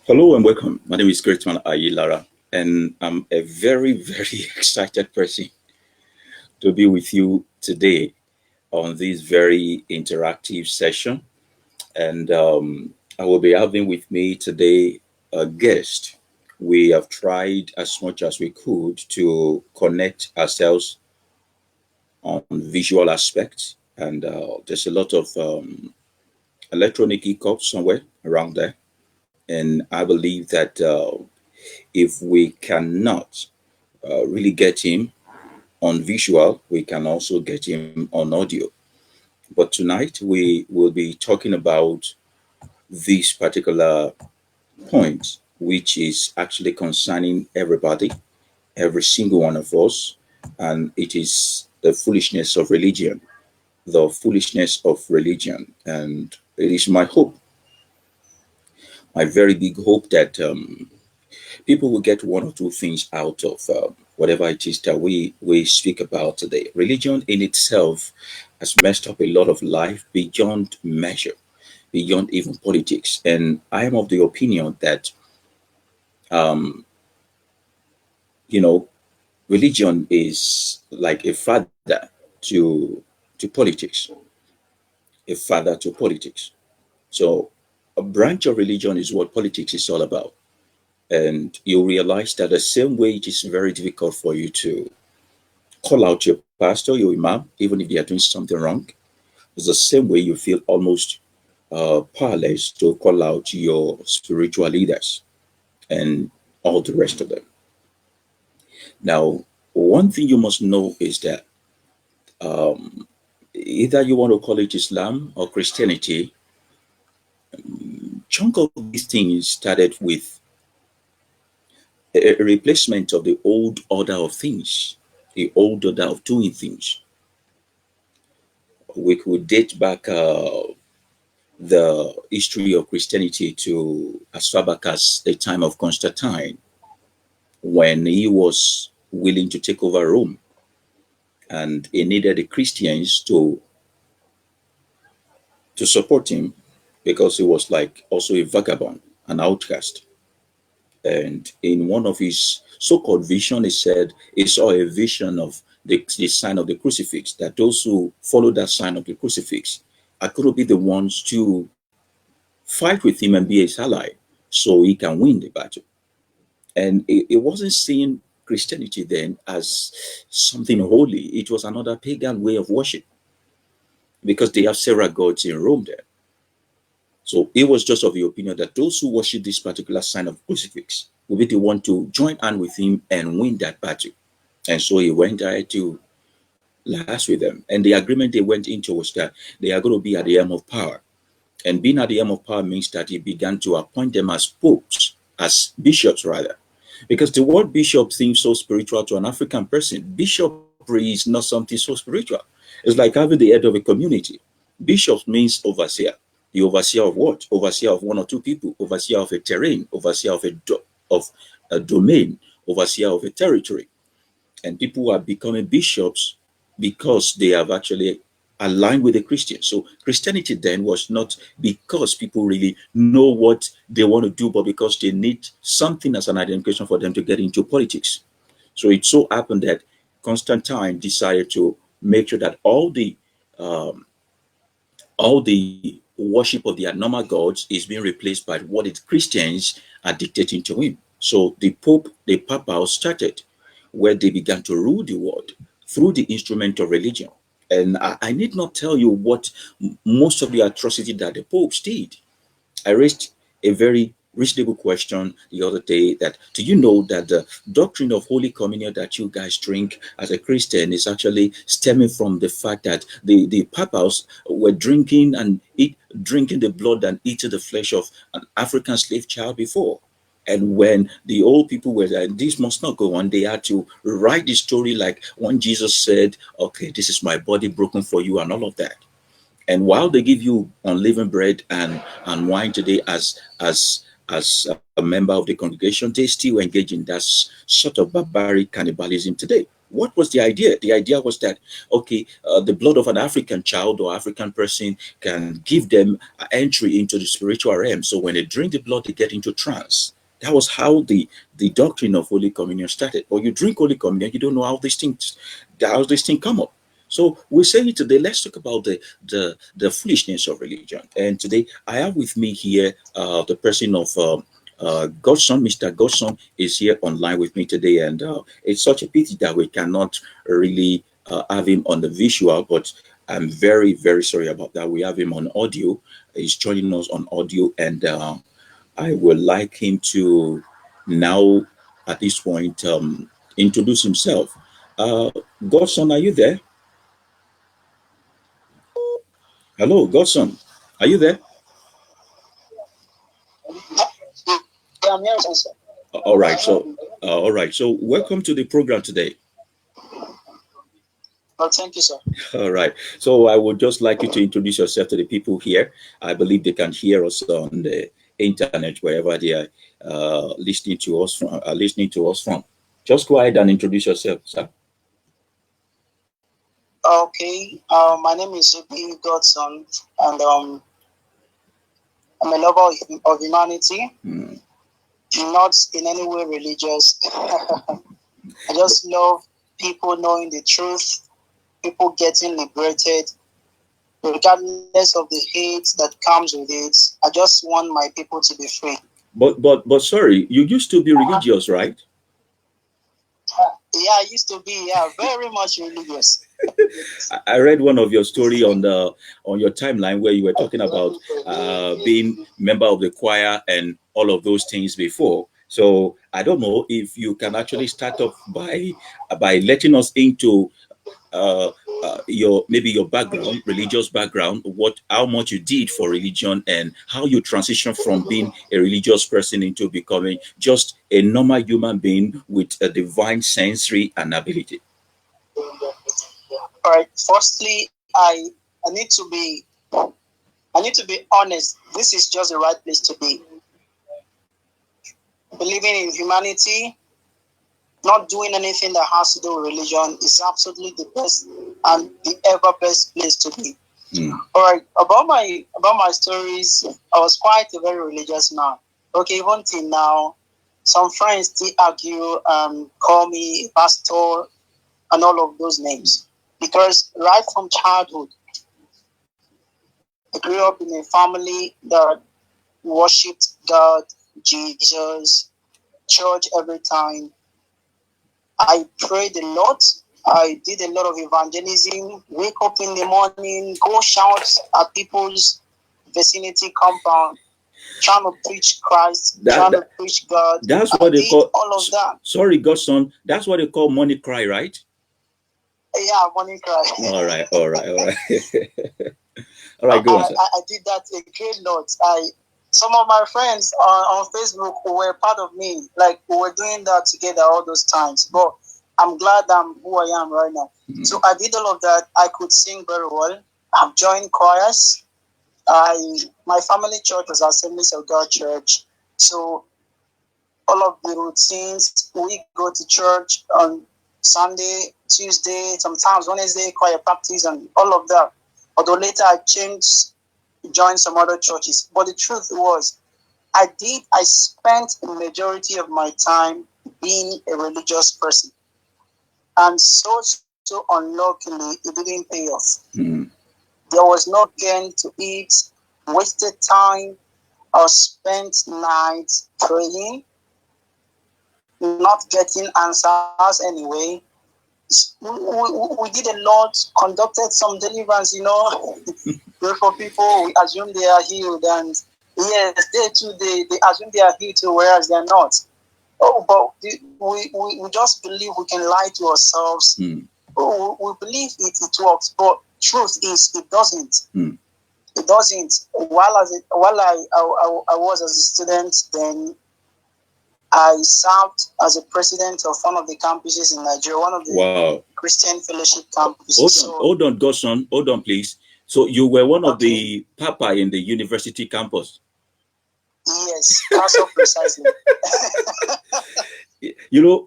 Hello and welcome. My name is Greatman Ayilara, and I'm a very, very excited person to be with you today on this very interactive session. And I will be having with me today a guest. We have tried as much as we could to connect ourselves on visual aspects, and there's a lot of electronic hiccups somewhere around there. And I believe that if we cannot really get him on visual, we can also get him on audio. But tonight we will be talking about this particular point, which is actually concerning everybody, every single one of us, and it is the foolishness of religion, the foolishness of religion. And it is my hope, my very big hope, that people will get one or two things out of whatever it is that we speak about today. Religion in itself has messed up a lot of life beyond measure, beyond even politics. And I am of the opinion that um, you know religion is like a father to politics, a father to politics. So a branch of religion is what politics is all about. And you realize that the same way it is very difficult for you to call out your pastor, your imam, even if they are doing something wrong, it's the same way you feel almost powerless to call out your spiritual leaders and all the rest of them. Now, one thing you must know is that um, either you want to call it Islam or Christianity, chunk of these things started with a replacement of the old order of things, the old order of doing things. We could date back the history of Christianity to as far back as the time of Constantine, when he was willing to take over Rome, and he needed the Christians to support him because he was like also a vagabond, an outcast. And in one of his so-called vision, he said he saw a vision of the sign of the crucifix, that those who follow that sign of the crucifix are going to be the ones to fight with him and be his ally so he can win the battle. And it wasn't seeing Christianity then as something holy. It was another pagan way of worship because they have several gods in Rome there. So he was just of the opinion that those who worship this particular sign of crucifix will be the one to join hand with him and win that battle. And so he went there to last with them. And the agreement they went into was that they are going to be at the helm of power. And being at the helm of power means that he began to appoint them as popes, as bishops rather. Because the word bishop seems so spiritual to an African person. Bishopry is not something so spiritual. It's like having the head of a community. Bishop means overseer. The overseer of what? Overseer of one or two people, overseer of a terrain, overseer of a domain, overseer of a territory. And people are becoming bishops because they have actually aligned with the Christians. So Christianity then was not because people really know what they want to do, but because they need something as an identification for them to get into politics. So it so happened that Constantine decided to make sure that um, all the worship of the abnormal gods is being replaced by what the Christians are dictating to him. So the papal started, where they began to rule the world through the instrument of religion. And I need not tell you what most of the atrocity that the popes did. I raised a very reasonable question the other day, that do you know that the doctrine of Holy Communion that you guys drink as a Christian is actually stemming from the fact that the papals were drinking the blood and eating the flesh of an African slave child before. And when the old people were like, this must not go on, they had to write the story like when Jesus said, okay, this is my body broken for you, and all of that. And while they give you unleavened bread and wine today as a member of the congregation, they still engage in that sort of barbaric cannibalism today. What was the idea? The idea was that, okay, the blood of an African child or African person can give them entry into the spiritual realm. So when they drink the blood, they get into trance. That was how the doctrine of Holy Communion started. Or you drink Holy Communion, you don't know how this thing come up. So we're saying today, let's talk about the foolishness of religion. And today I have with me here the person of Godson. Mr. Godson is here online with me today, and it's such a pity that we cannot really have him on the visual, but I'm very, very sorry about that. We have him on audio. He's joining us on audio, and I would like him to now, at this point, introduce himself. Godson, are you there? Hello, Godson. Are you there? Yeah, I'm here, sir. All right. All right. So, welcome to the program today. Well, thank you, sir. All right. So, I would just like you to introduce yourself to the people here. I believe they can hear us on the internet wherever they are listening to us from. Just go ahead and introduce yourself, sir. Okay. My name is ZUBBY GODSON, and I'm a lover of humanity, not in any way religious. I just love people knowing the truth, people getting liberated, regardless of the hate that comes with it. I just want my people to be free. But sorry, you used to be religious, right? Yeah, I used to be, very much religious. I read one of your story on your timeline where you were talking about being member of the choir and all of those things before. So I don't know if you can actually start off by letting us into uh, your background, religious background, how much you did for religion, and how you transitioned from being a religious person into becoming just a normal human being with a divine sensory and ability. All right. Firstly, I need to be I need to be honest. This is just the right place to be. Believing in humanity, not doing anything that has to do with religion is absolutely the best and the ever best place to be. All right. About my stories, I was quite a very religious man. Okay, even till now, some friends still argue and call me pastor and all of those names. Because right from childhood, I grew up in a family that worshipped God, Jesus, church every time. I prayed a lot. I did a lot of evangelism, wake up in the morning, go shout at people's vicinity compound, trying to preach Christ, trying to preach God. That's what they call all of that. Sorry, Godson. That's what they call money cry, right? Yeah, money cry. All right. All right. All right, go on, sir. I did that a great lot. Some of my friends on Facebook who were part of me, like we were doing that together all those times. But I'm glad I'm who I am right now. So I did all of that. I could sing very well. I've joined choirs. My family church was Assemblies of God Church. So all of the routines, we go to church on Sunday, Tuesday, sometimes Wednesday, choir practice and all of that. Although later I joined some other churches. But the truth was, I spent the majority of my time being a religious person. And so unluckily, it didn't pay off. There was no gain to eat, wasted time, or spent nights praying, not getting answers anyway. We did a lot, conducted some deliverance, pray for people, we assume they are healed, and yes, they too, they assume they are healed too, whereas they are not. Oh, but we just believe we can lie to ourselves. Oh, we believe it works, but truth is it doesn't. It doesn't. While I was as a student, then I served as a president of one of the campuses in Nigeria, one of the Christian fellowship campuses. Hold on, Godson. Hold on, please. So you were one of the papa in the university campus? Yes, that's so precisely.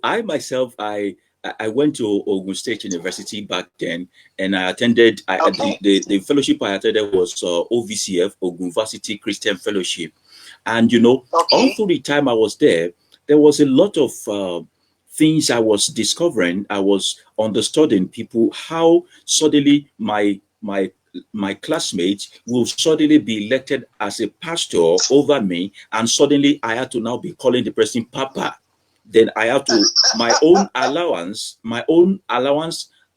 I myself, I I went to Ogun State University back then, and I attended. Okay. The fellowship I attended was OVCF, Ogun Varsity Christian Fellowship, and you know, all Okay. through the time I was there was a lot of things I was discovering. I was understanding people how suddenly my classmates will suddenly be elected as a pastor over me, and suddenly I had to now be calling the person Papa. Then I have to my own allowance.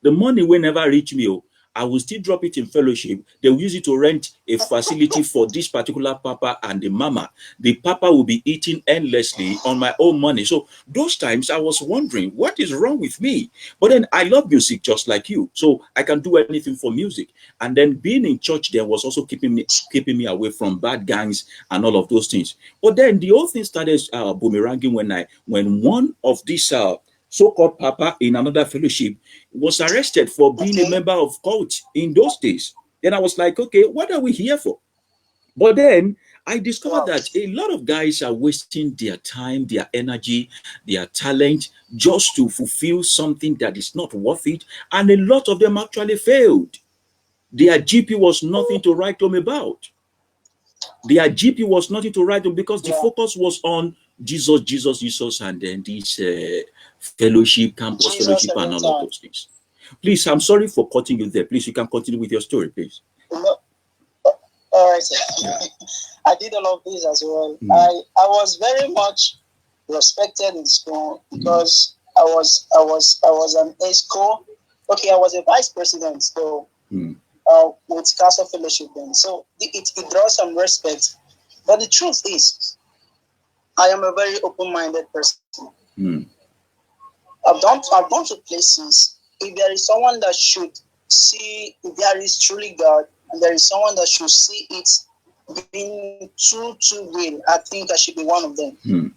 The money will never reach me. Oh, I will still drop it in fellowship. They will use it to rent a facility for this particular papa and the mama. The papa will be eating endlessly on my own money. So those times I was wondering what is wrong with me. But then I love music just like you, so I can do anything for music. And then being in church there was also keeping me away from bad gangs and all of those things. But then the whole thing started boomeranging when one of these so-called papa in another fellowship was arrested for being a Okay. member of cult in those days. Then I was like, okay, what are we here for? But then I discovered Wow. that a lot of guys are wasting their time, their energy, their talent just to fulfill something that is not worth it. And a lot of them actually failed. Their GP was nothing to write home about. Their GP was nothing to write home because the Yeah. focus was on Jesus, Jesus, Jesus, and then this fellowship, campus Jesus fellowship, and every all of time. those things. Please, I'm sorry for cutting you there. Please, you can continue with your story, please. No, all right. Yeah. I did all of this as well. Mm, I was very much respected in school mm, because I was an ESCO. Okay, I was a vice president, so mm, with Council Fellowship then. So it draws some respect. But the truth is, I am a very open-minded person. mm, I've gone to places. If there is someone that should see, if there is truly God, and there is someone that should see it being too real, I think I should be one of them. mm,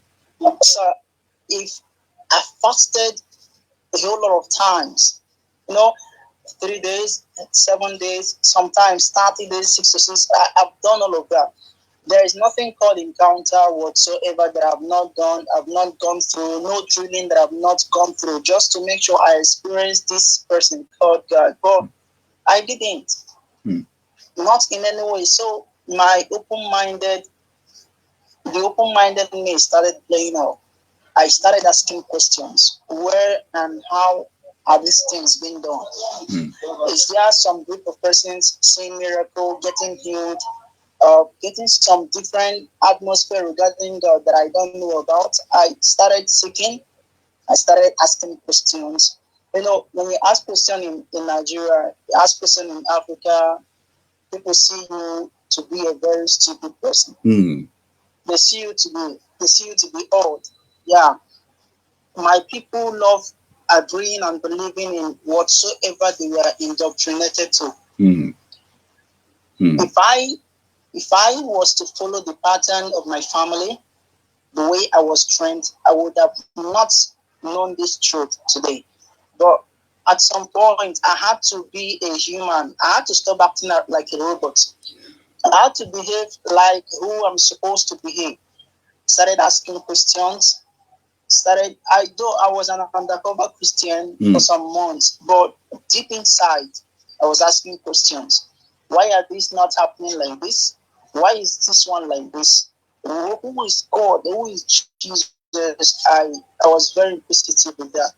So if I fasted a whole lot of times, you know, 3 days, 7 days, sometimes 30 days, 6 to 6. I've done all of that. There is nothing called encounter whatsoever that I've not done. I've not gone through, no drilling that I've not gone through, just to make sure I experience this person called God. But I didn't, mm, not in any way. So the open-minded me started playing out. I started asking questions. Where and how are these things being done? mm, Is there some group of persons seeing miracle, getting healed, getting some different atmosphere regarding God that I don't know about? I started seeking. I started asking questions. You know, when you ask questions in Nigeria, you ask questions in Africa, people see you to be a very stupid person. mm. They see you to be old. Yeah. My people love agreeing and believing in whatsoever they were indoctrinated to. Mm, mm, If I was to follow the pattern of my family, the way I was trained, I would have not known this truth today. But at some point, I had to be a human. I had to stop acting like a robot. I had to behave like who I'm supposed to behave. Started asking questions. Though I was an undercover Christian for mm. some months, but deep inside, I was asking questions. Why are these not happening like this? Why is this one like this? Who is God? Who is Jesus? I was very inquisitive with that.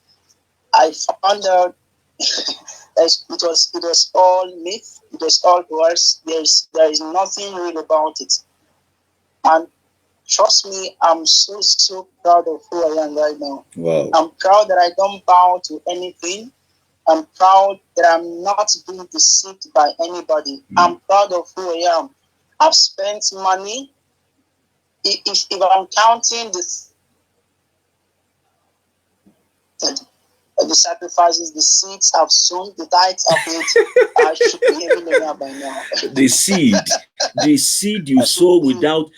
I found out it was all myth. It was all words. There is nothing real about it. And trust me, I'm so proud of who I am right now. Wow. I'm proud that I don't bow to anything. I'm proud that I'm not being deceived by anybody. I'm proud of who I am. I've spent money. If I'm counting the sacrifices, the seeds I've sown, the tithes I've paid, I should be a millionaire by now. The seed you sow without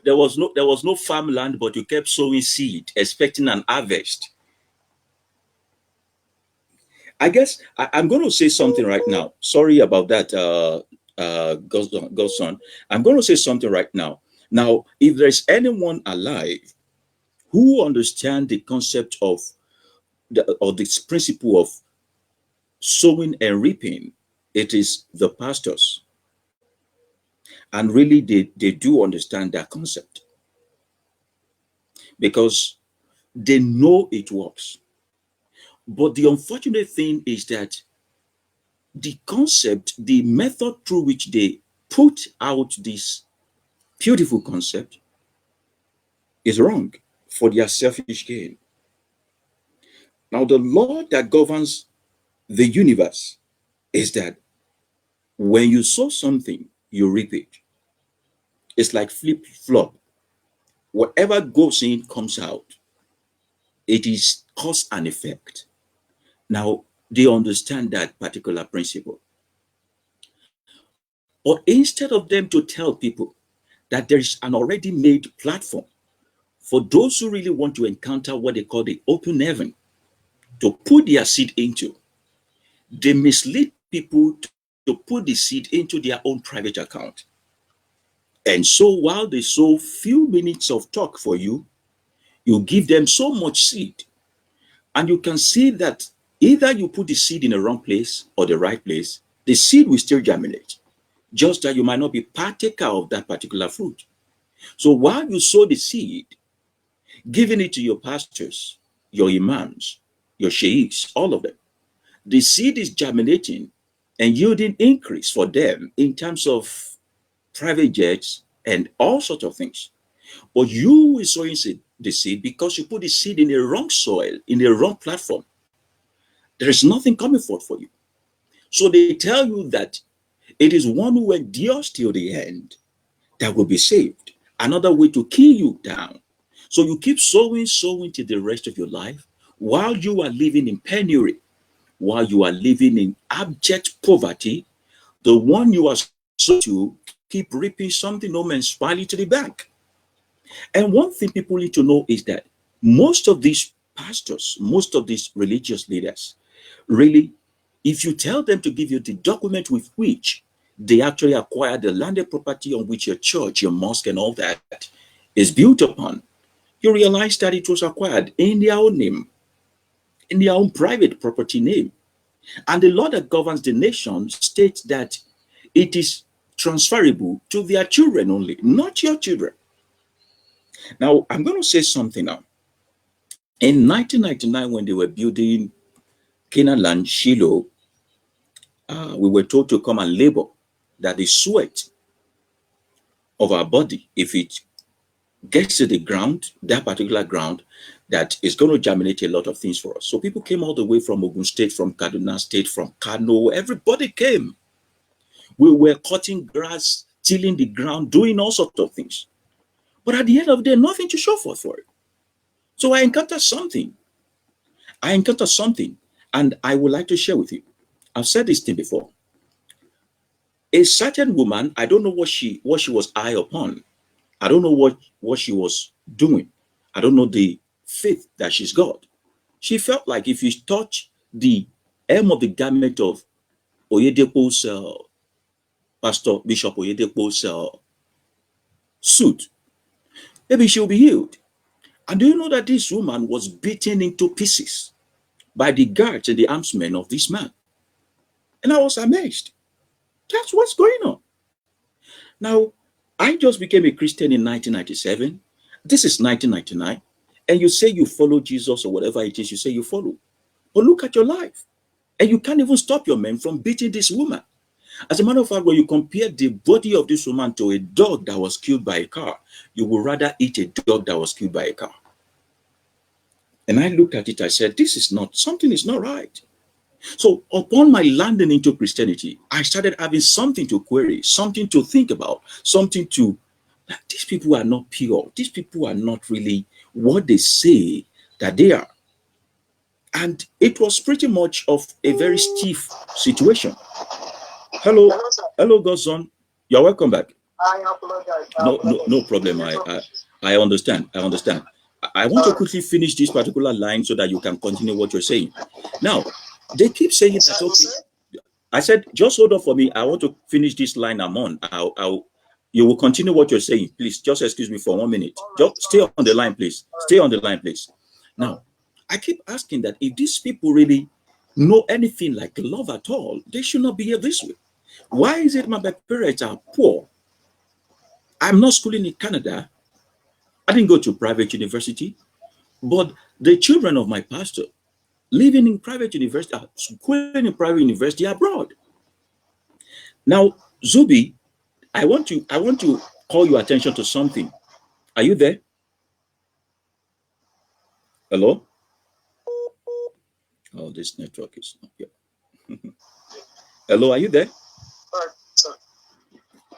there was no farmland, but you kept sowing seed, expecting an harvest. I guess I'm going to say something right now. Sorry about that, Godson. I'm going to say something right now. Now, if there's anyone alive who understands the concept of or this principle of sowing and reaping, it is the pastors. And really, they do understand that concept because they know it works. But the unfortunate thing is that the concept, the method through which they put out this beautiful concept is wrong for their selfish gain. Now, the law that governs the universe is that when you sow something, you reap it. It's like flip flop. Whatever goes in comes out. It is cause and effect. Now, they understand that particular principle. But instead of them to tell people that there is an already made platform for those who really want to encounter what they call the open heaven to put their seed into, they mislead people to put the seed into their own private account. And so while they sow few minutes of talk for you, you give them so much seed. And you can see that either you put the seed in the wrong place or the right place, the seed will still germinate, just that you might not be partaker of that particular fruit. So while you sow the seed, giving it to your pastors, your imams, your sheikhs, all of them, the seed is germinating and yielding increase for them in terms of private jets and all sorts of things. But you will sow the seed because you put the seed in the wrong soil, in the wrong platform. There is nothing coming forth for you. So they tell you that it is one who endures till the end that will be saved. Another way to kill you down. So you keep sowing till the rest of your life while you are living in penury, while you are living in abject poverty. The one you are sowing to keep reaping something no man's value to the bank. And one thing people need to know is that most of these pastors, most of these religious leaders, really, if you tell them to give you the document with which they actually acquired the landed property on which your church, your mosque, and all that is built upon, you realize that it was acquired in their own name, in their own private property name. And the law that governs the nation states that it is transferable to their children only, not your children. Now, I'm going to say something now. In 1999, when they were building Canaan land, Shiloh, we were told to come and labor that the sweat of our body, if it gets to the ground, that particular ground, that is going to germinate a lot of things for us. So people came all the way from Ogun State, from Kaduna State, from Kano. Everybody came. We were cutting grass, tilling the ground, doing all sorts of things. But at the end of the day, nothing to show for it. So I encountered something. And I would like to share with you. I've said this thing before. A certain woman, I don't know what she was high upon. I don't know what she was doing. I don't know the faith that she's got. She felt like if you touch the hem of the garment of Oyedepo's Pastor Bishop Oyedepo's suit, maybe she'll be healed. And do you know that this woman was beaten into pieces by the guards and the armsmen of this man? And I was amazed. That's what's going on. Now, I just became a Christian in 1997. This is 1999. And you say you follow Jesus or whatever it is you say you follow. But look at your life. And you can't even stop your men from beating this woman. As a matter of fact, when you compare the body of this woman to a dog that was killed by a car, you would rather eat a dog that was killed by a car. And I looked at it, I said, something is not right. So upon my landing into Christianity, I started having something to query, something to think about, these people are not pure. These people are not really what they say that they are. And it was pretty much of a very stiff situation. Hello, GODSON. You're welcome back. I apologize. No problem. I understand. I want to quickly finish this particular line so that you can continue what you're saying. Now, they keep saying that, okay. I said, just hold on for me. I want to finish this line I'm on. You will continue what you're saying. Please, just excuse me for 1 minute. Just stay on the line, please. Stay on the line, please. Now, I keep asking that if these people really know anything like love at all, they should not be here this way. Why is it my parents are poor? I'm not schooling in Canada. I didn't go to private university, but the children of my pastor living in private university, schooling in private university abroad. Now, Zubi, I want to call your attention to something. Are you there? Hello? Oh, this network is not here. Hello, are you there?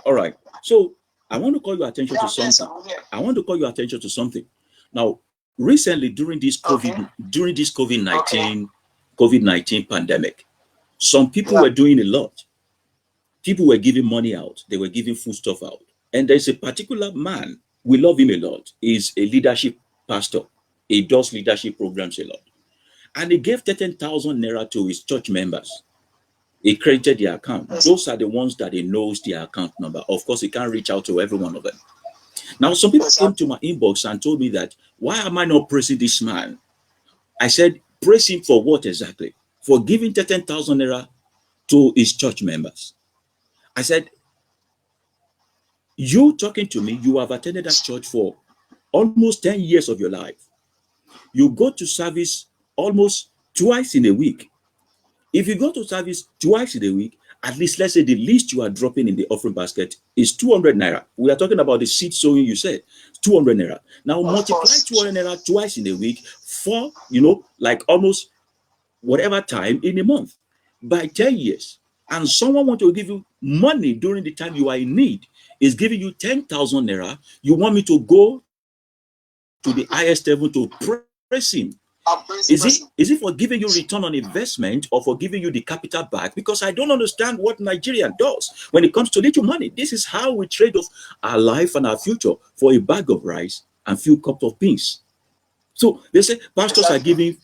All right. So I want to call your attention to something. I want to call your attention to something. Now, recently during this COVID-19 pandemic, some people were doing a lot. People were giving money out. They were giving food stuff out. And there's a particular man, we love him a lot. He's a leadership pastor. He does leadership programs a lot. And he gave 13,000 naira to his church members. He created the account. Those are the ones that he knows the account number. Of course, he can't reach out to every one of them. Now, some people came to my inbox and told me that, why am I not praising this man? I said, praise him for what exactly? For giving 13,000 naira to his church members. I said, you talking to me, you have attended that church for almost 10 years of your life. You go to service almost twice in a week. If you go to service twice in a week, at least let's say the least you are dropping in the offering basket is 200 naira. We are talking about the seed sowing, you said 200 naira. Now multiply 200 naira twice in a week for, like almost whatever time in a month by 10 years. And someone want to give you money during the time you are in need, is giving you 10,000 naira. You want me to go to the highest level to praise him? Is it for giving you return on investment or for giving you the capital back? Because I don't understand what Nigeria does when it comes to little money. This is how we trade off our life and our future for a bag of rice and few cups of beans. So they say pastors are giving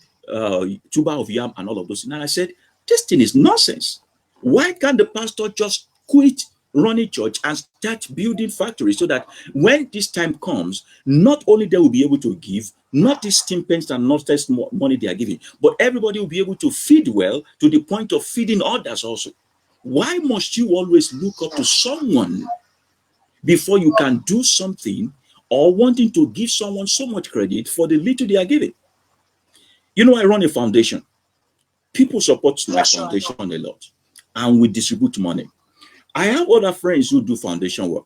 tuber of yam and all of those. And I said, this thing is nonsense. Why can't the pastor just quit running church and start building factories so that when this time comes, not only they will be able to give, not these stimpens and not this money they are giving, but everybody will be able to feed well to the point of feeding others also. Why must you always look up to someone before you can do something, or wanting to give someone so much credit for the little they are giving? I run a foundation. People support my foundation a lot, and we distribute money. I have other friends who do foundation work.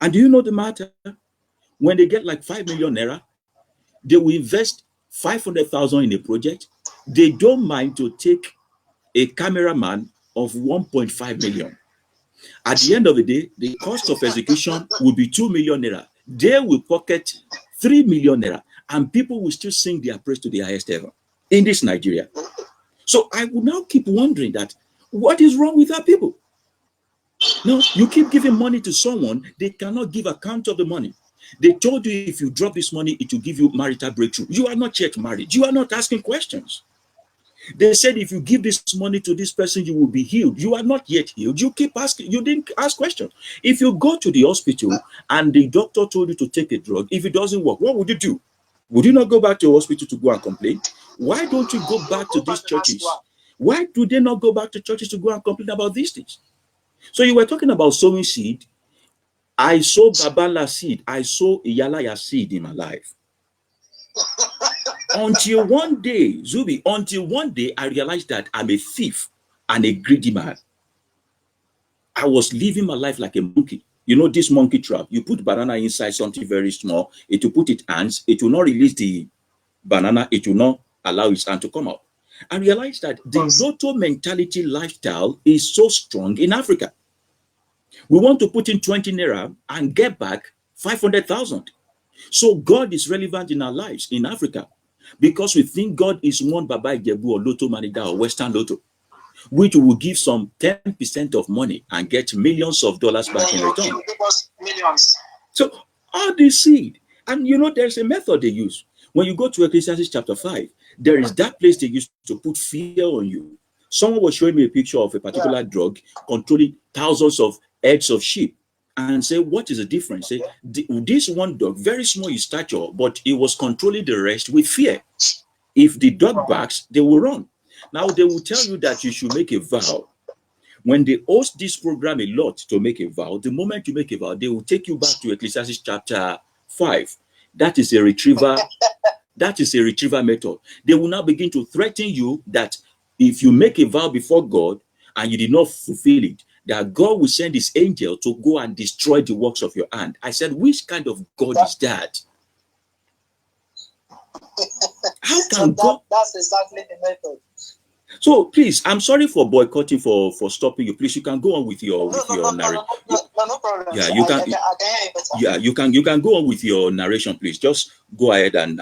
And do you know the matter? When they get like 5 million naira, they will invest 500,000 in a project. They don't mind to take a cameraman of 1.5 million. At the end of the day, the cost of execution will be 2 million naira. They will pocket 3 million naira, and people will still sing their praise to the highest ever in this Nigeria. So I will now keep wondering that, what is wrong with our people? No, you keep giving money to someone, they cannot give account of the money. They told you if you drop this money, it will give you marital breakthrough. You are not yet married. You are not asking questions. They said if you give this money to this person, you will be healed. You are not yet healed. You keep asking. You didn't ask questions. If you go to the hospital and the doctor told you to take a drug, if it doesn't work, what would you do? Would you not go back to the hospital to go and complain? Why don't you go back to these churches? Why do they not go back to churches to go and complain about these things? So you were talking about sowing seed. I sow Babala seed. I sow Iyalaya seed in my life. Until one day, Zubi, I realized that I'm a thief and a greedy man. I was living my life like a monkey. You know this monkey trap? You put banana inside something very small. It will put its hands. It will not release the banana. It will not allow its hand to come out. I realized that the lotto mentality lifestyle is so strong in Africa. We want to put in 20 naira and get back 500,000. So God is relevant in our lives in Africa because we think God is one Baba Ijebu or Lotto manager or Western Lotto, which will give some 10% of money and get millions of dollars back in return. Millions. So all this seed, and there's a method they use. When you go to Ecclesiastes chapter 5, there is that place they used to put fear on you. Someone was showing me a picture of a particular drug controlling thousands of heads of sheep and say, what is the difference? Say, this one dog, very small in stature, but it was controlling the rest with fear. If the dog barks, they will run. Now they will tell you that you should make a vow. When they host this program a lot to make a vow, the moment you make a vow, they will take you back to Ecclesiastes chapter 5. That is a retriever. That is a retriever method. They will now begin to threaten you that if you make a vow before God and you did not fulfill it, that God will send his angel to go and destroy the works of your hand. I said, which kind of God is that? How can God? That's exactly the method. So please, I'm sorry for boycotting, for stopping you. Please, you can go on with your narration. No problem. Yeah, you can. Yeah, you can go on with your narration, please. Just go ahead and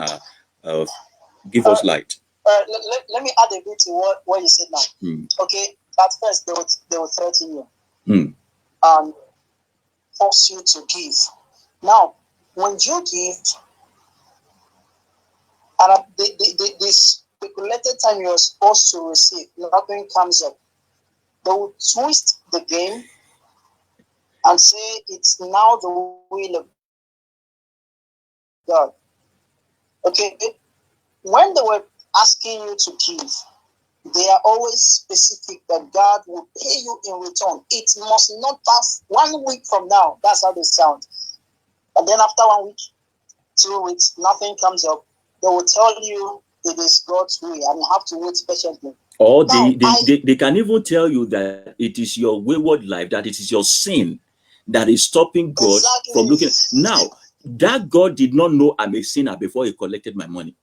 give us light. Let me add a bit to what you said now. Okay, at first they will threaten you and force you to give. Now, when you give, and this speculated time you're supposed to receive, nothing comes up. They will twist the game and say it's now the will of God. Okay, when they were asking you to give, they are always specific that God will pay you in return. It must not pass 1 week from now. That's how they sound. And then after 1 week, 2 weeks, nothing comes up. They will tell you it is God's will and you have to wait patiently. Or they can even tell you that it is your wayward life, that it is your sin that is stopping God from looking. Now, that God did not know I'm a sinner before he collected my money.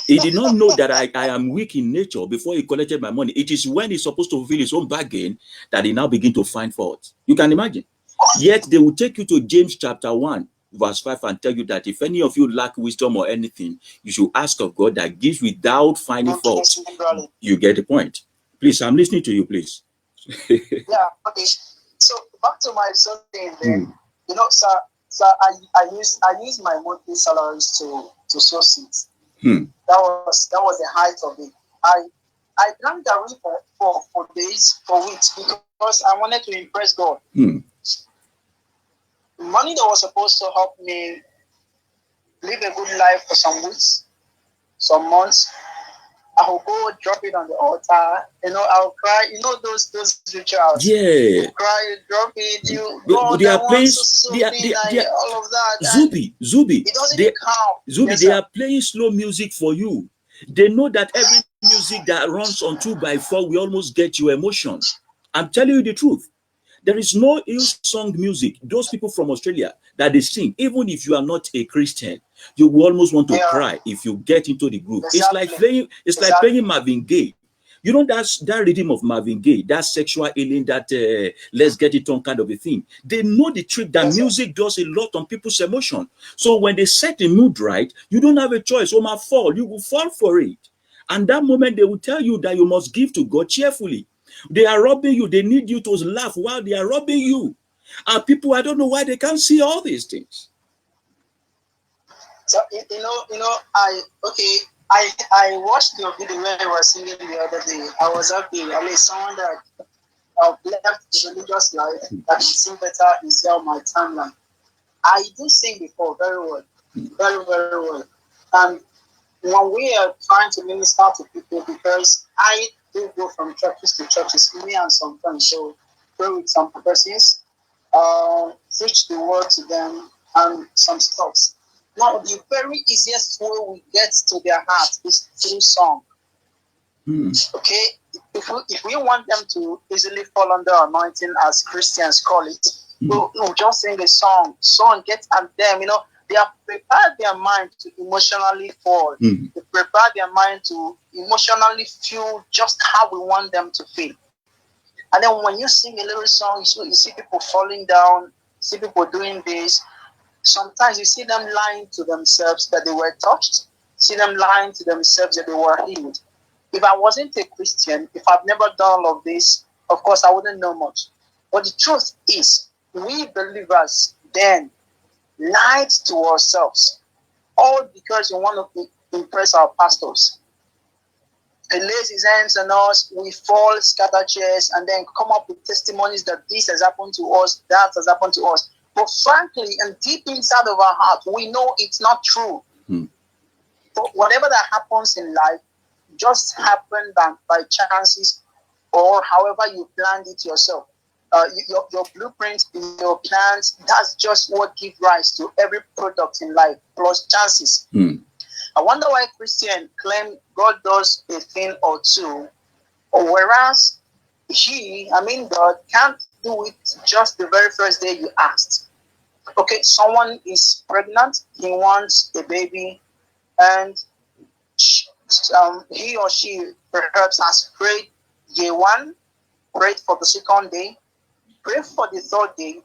He did not know that I am weak in nature before he collected my money. It is when he's supposed to fulfill his own bargain that he now begin to find fault. You can imagine. Yet they will take you to James chapter 1, verse 5 and tell you that if any of you lack wisdom or anything, you should ask of God that gives without finding fault. You get the point. Please, I'm listening to you, please. Yeah, okay. So back to my something there. You know, sir, I use my monthly salaries to sow seeds. That was the height of it. I drank that for days, for weeks, because I wanted to impress God. Money that was supposed to help me live a good life for some weeks, some months, I will go drop it on the altar. You know, I'll cry. You know those rituals. Yeah. You cry, you drop it. You God, they are playing. All of that. ZUBBY. It doesn't count. ZUBBY, yes, they are playing slow music for you. They know that every music that runs on 2x4 will almost get your emotion. I'm telling you the truth. There is no Hillsong music. Those people from Australia that they sing, even if you are not a Christian, you will almost want to cry if you get into the groove. Exactly. It's like playing Marvin Gaye. You know that rhythm of Marvin Gaye, that sexual healing, that let's get it on kind of a thing. They know the trick that music does a lot on people's emotion. So when they set the mood right, you don't have a choice. Oh my fall, you will fall for it. And that moment they will tell you that you must give to God cheerfully. They are robbing you. They need you to laugh while they are robbing you. And people, I don't know why they can't see all these things. So I watched your video where you were singing the other day. I was happy. I mean, someone that left the religious life that should sing better is on my timeline. I do sing before very well, very very well. And when we are trying to minister to people, because I do go from churches to churches, me and some friends, so pray with some persons, preach the word to them and some stuff. Now, the very easiest way we get to their heart is through song. Okay? If we want them to easily fall under anointing, as Christians call it, we'll just sing a song. Song gets at them, you know. They have prepared their mind to emotionally fall. They prepare their mind to emotionally feel just how we want them to feel. And then when you sing a little song, you see people falling down, see people doing this. Sometimes you see them lying to themselves that they were touched, see them lying to themselves that they were healed. If I wasn't a Christian, if I've never done all of this, of course I wouldn't know much. But the truth is, we believers then lied to ourselves, all because we want to impress our pastors. He lays his hands on us, we fall, scatter chairs, and then come up with testimonies that this has happened to us, that has happened to us. But frankly, and deep inside of our heart, we know it's not true. But whatever that happens in life just happened by chances or however you planned it yourself. Your blueprint, your plans, that's just what gives rise to every product in life, plus chances. I wonder why Christians claim God does a thing or two, whereas God can't do it just the very first day you asked. Okay, someone is pregnant, he wants a baby, and he or she perhaps has prayed day one, prayed for the second day, prayed for the third day.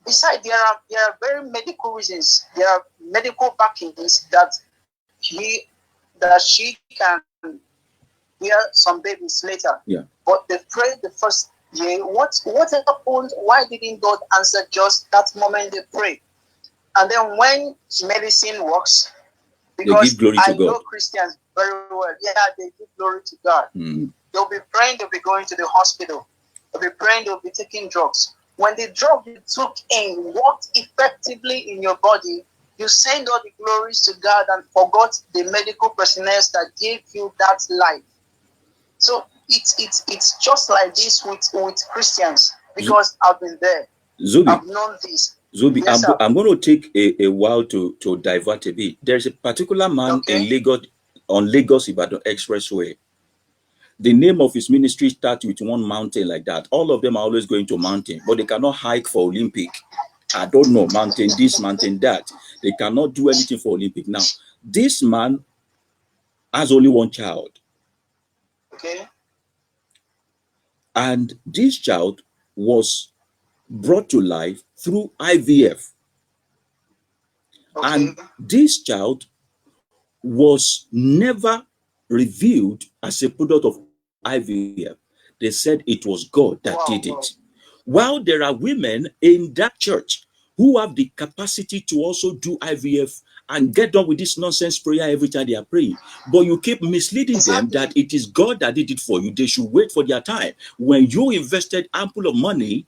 Besides, there are very medical reasons. There are medical backings that she can bear some babies later. Yeah. But they prayed the first day. What happened? Why didn't God answer just that moment they prayed? And then when medicine works, because they give glory to I God. know Christians very well. Yeah, they give glory to God. They'll be praying, they'll be going to the hospital. They'll be praying, they'll be taking drugs. When the drug you took in worked effectively in your body, you send all the glories to God and forgot the medical personnel that gave you that life. So it's just like this with Christians, because I've been there. Zubby, I've known this. Zubby, Yes, I'm going to take a while to divert a bit. There's a particular man in Lagos, on Lagos Ibadan Expressway. The name of his ministry starts with one mountain like that. All of them are always going to mountain, but they cannot hike for Olympic. I don't know, mountain this, mountain that. They cannot do anything for Olympic. Now, this man has only one child. Okay. And this child was brought to life through IVF. Okay. And this child was never revealed as a product of IVF. They said it was God that did it. While there are women in that church who have the capacity to also do IVF and get done with this nonsense prayer every time they are praying. But you keep misleading them that it is God that did it for you. They should wait for their time. When you invested ample of money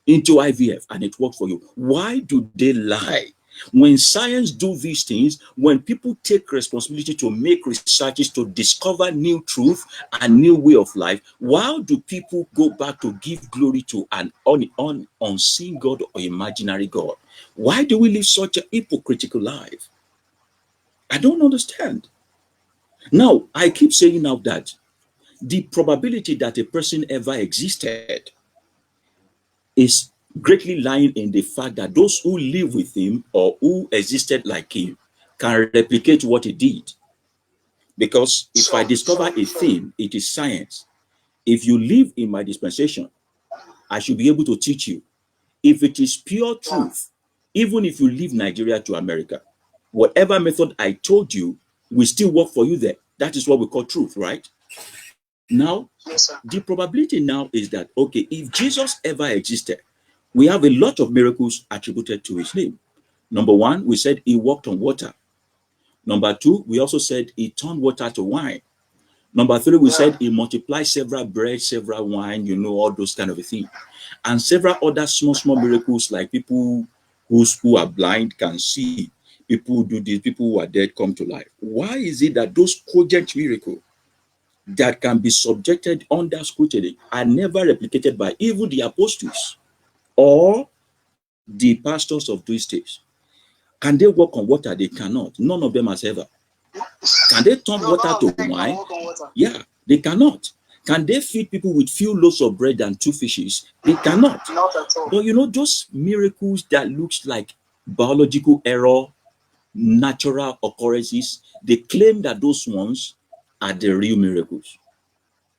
into IVF and it worked for you, why do they lie? When science do these things, when people take responsibility to make researches to discover new truth and new way of life, why do people go back to give glory to an unseen God or imaginary God? Why do we live such a hypocritical life? I don't understand. Now, I keep saying now that the probability that a person ever existed is greatly lying in the fact that those who live with him or who existed like him can replicate what he did. Because if I discover a thing, it is science. If you live in my dispensation, I should be able to teach you. If it is pure truth, even if you leave Nigeria to America, whatever method I told you will still work for you there. That is what we call truth, right? Now, the probability now is that, okay, if Jesus ever existed, we have a lot of miracles attributed to his name. Number one, we said he walked on water. Number two, we also said he turned water to wine. Number three, we said he multiplied several bread, several wine, all those kind of a thing. And several other small miracles, like people who are blind can see. People who do this, people who are dead come to life. Why is it that those cogent miracles that can be subjected under scrutiny are never replicated by even the apostles or the pastors of these days? Can they walk on water? They cannot. None of them has ever. Can they turn water to wine? Yeah, they cannot. Can they feed people with few loaves of bread and 2 fishes? They cannot. Not at all. But those miracles that looks like biological error, natural occurrences, they claim that those ones are the real miracles.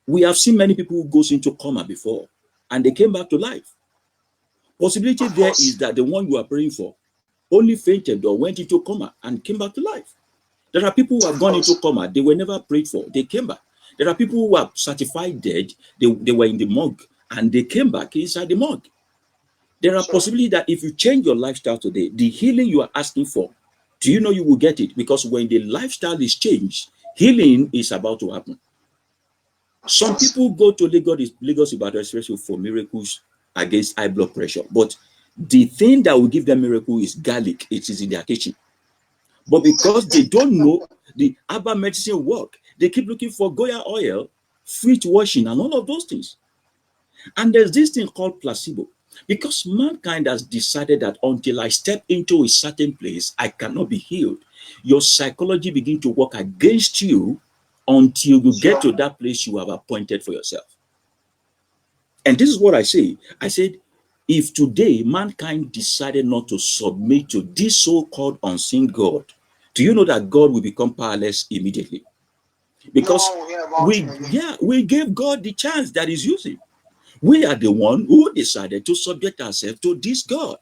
We have seen many people who goes into coma before and they came back to life. Possibility there is that the one you are praying for only fainted or went into coma and came back to life. There are people who have gone into coma, they were never prayed for, they came back. There are people who are certified dead, they were in the morgue and they came back inside the morgue. There are possibilities that if you change your lifestyle today, the healing you are asking for, do you know you will get it? Because when the lifestyle is changed, healing is about to happen. Some people go to Lagos Ibadan Expressway for miracles against high blood pressure, but the thing that will give them miracle is garlic. It is in their kitchen. But because they don't know the herbal medicine work, they keep looking for Goya oil, feet washing, and all of those things. And there's this thing called placebo. Because mankind has decided that until I step into a certain place, I cannot be healed. Your psychology begin to work against you until you get to that place you have appointed for yourself. And this is what I say. I said, if today mankind decided not to submit to this so-called unseen God, do you know that God will become powerless immediately? Because we gave God the chance that He's using. We are the one who decided to subject ourselves to this God.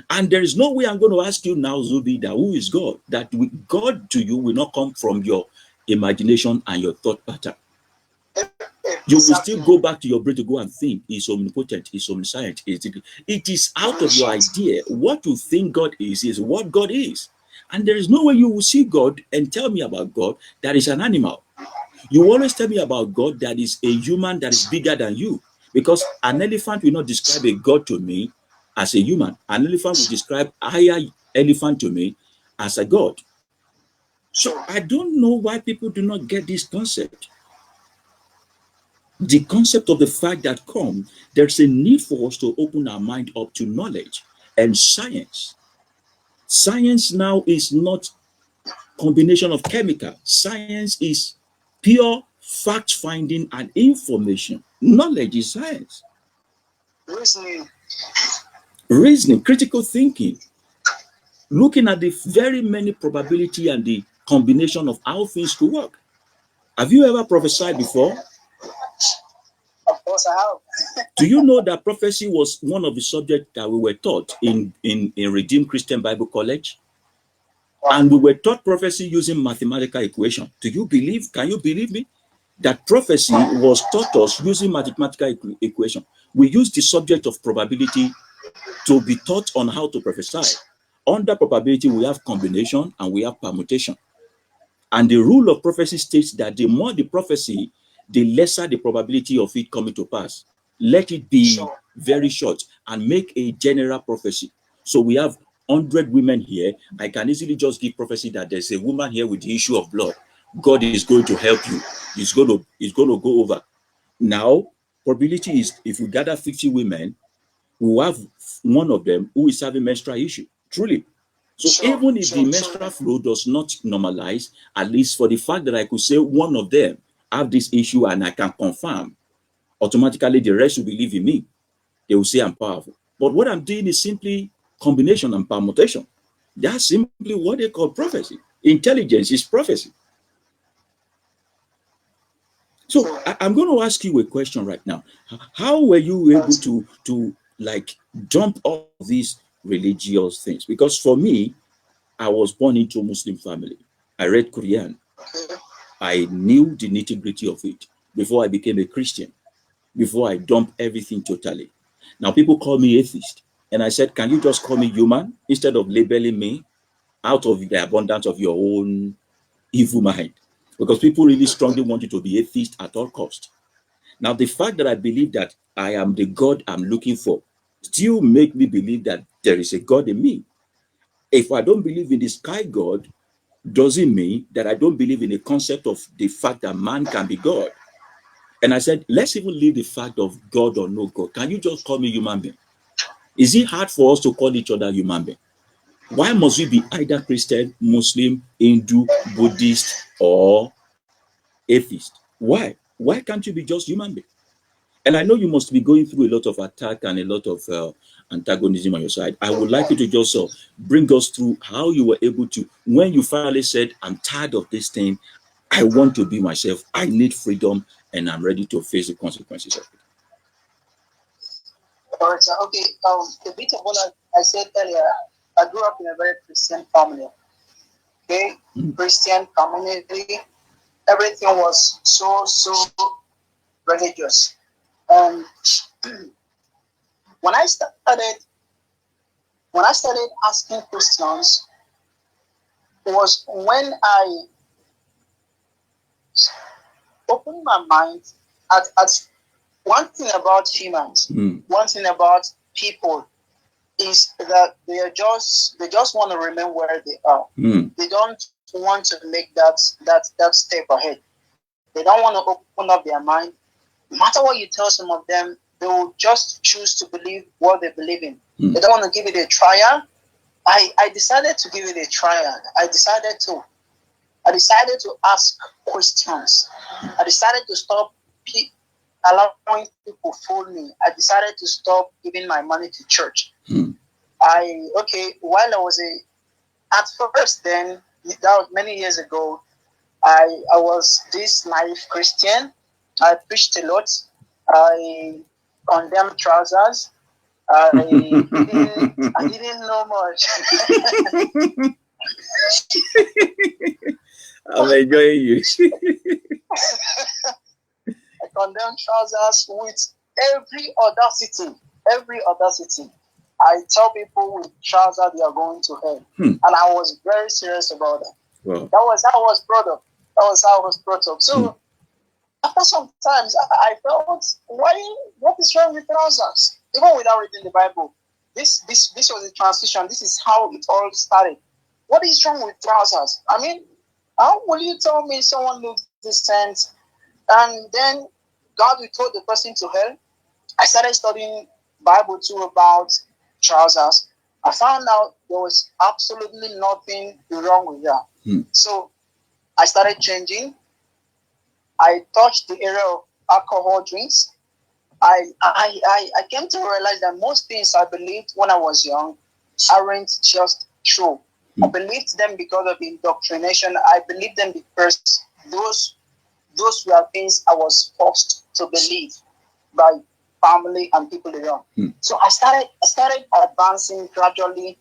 And there is no way I'm going to ask you now, Zubi, that who is God? That God to you will not come from your imagination and your thought pattern. You will still go back to your brain to go and think He's omnipotent, He's omniscient. It is out of your idea. What you think God is what God is. And there is no way you will see God and tell me about God that is an animal. You always tell me about God that is a human that is bigger than you. Because an elephant will not describe a God to me as a human. An elephant will describe a higher elephant to me as a God. So I don't know why people do not get this concept. The concept of the fact that there's a need for us to open our mind up to knowledge and science. Science now is not combination of chemical. Science is pure fact finding and information. Knowledge is science. Reasoning, critical thinking, looking at the very many probability and the combination of how things could work. Have you ever prophesied before? Of course I have. Do you know that prophecy was one of the subjects that we were taught in Redeemed Christian Bible College? And we were taught prophecy using mathematical equation. Can you believe me? That prophecy was taught us using mathematical equation. We use the subject of probability to be taught on how to prophesy. Under probability, we have combination and we have permutation. And the rule of prophecy states that the more the prophecy, the lesser the probability of it coming to pass. Let it be very short and make a general prophecy. So we have 100 women here. I can easily just give prophecy that there's a woman here with the issue of blood. God is going to help you. It's going to go over. Now, probability is if we gather 50 women, we will have one of them who is having menstrual issue. Truly. So even if the menstrual flow does not normalize, at least for the fact that I could say one of them have this issue and I can confirm, automatically the rest will believe in me. They will say I'm powerful. But what I'm doing is simply combination and permutation. That's simply what they call prophecy. Intelligence is prophecy. So I'm going to ask you a question right now. How were you able to like jump off these religious things? Because for me, I was born into a Muslim family. I read Quran. I knew the nitty-gritty of it before I became a Christian, before I dumped everything totally. Now people call me atheist. And I said, can you just call me human instead of labeling me out of the abundance of your own evil mind? Because people really strongly want you to be atheist at all cost. Now, the fact that I believe that I am the God I'm looking for still make me believe that there is a God in me. If I don't believe in the sky God, doesn't mean that I don't believe in the concept of the fact that man can be God. And I said, let's even leave the fact of God or no God. Can you just call me human being? Is it hard for us to call each other human being? Why must we be either Christian, Muslim, Hindu, Buddhist, or atheist? Why? Why can't you be just human being? And I know you must be going through a lot of attack and a lot of antagonism on your side. I would like you to just bring us through how you were able to, when you finally said, I'm tired of this thing, I want to be myself, I need freedom, and I'm ready to face the consequences of it. All right, sir. Okay, a bit of what I said earlier, I grew up in a very Christian family. Okay, Christian community, everything was so religious. And when I started asking questions, was when I opened my mind at one thing about humans, one thing about people is that they just want to remain where they are. They don't want to make that step ahead. They don't want to open up their mind. No matter what you tell some of them, they will just choose to believe what they believe in. They don't want to give it a trial. I decided to give it a trial. I decided to ask questions. I decided to stop allowing people fool me. I decided to stop giving my money to church. While I was at first then, that was many years ago, I was this naive Christian. I preached a lot. I condemned trousers. I didn't know much. I'm enjoying you. I condemn trousers with every audacity. I tell people with trousers they are going to hell. And I was very serious about that. Wow. That was how I was brought up. So after some times I felt, what is wrong with trousers? Even without reading the Bible. This was a transition. This is how it all started. What is wrong with trousers? I mean, how will you tell me someone looks decent and then God will throw the person to hell? I started studying Bible too about trousers. I found out there was absolutely nothing wrong with that. So I started changing. I touched the area of alcohol drinks. I came to realize that most things I believed when I was young aren't just true. I believed them because of indoctrination. I believed them because those were things I was forced to believe by family and people around. So I started advancing gradually.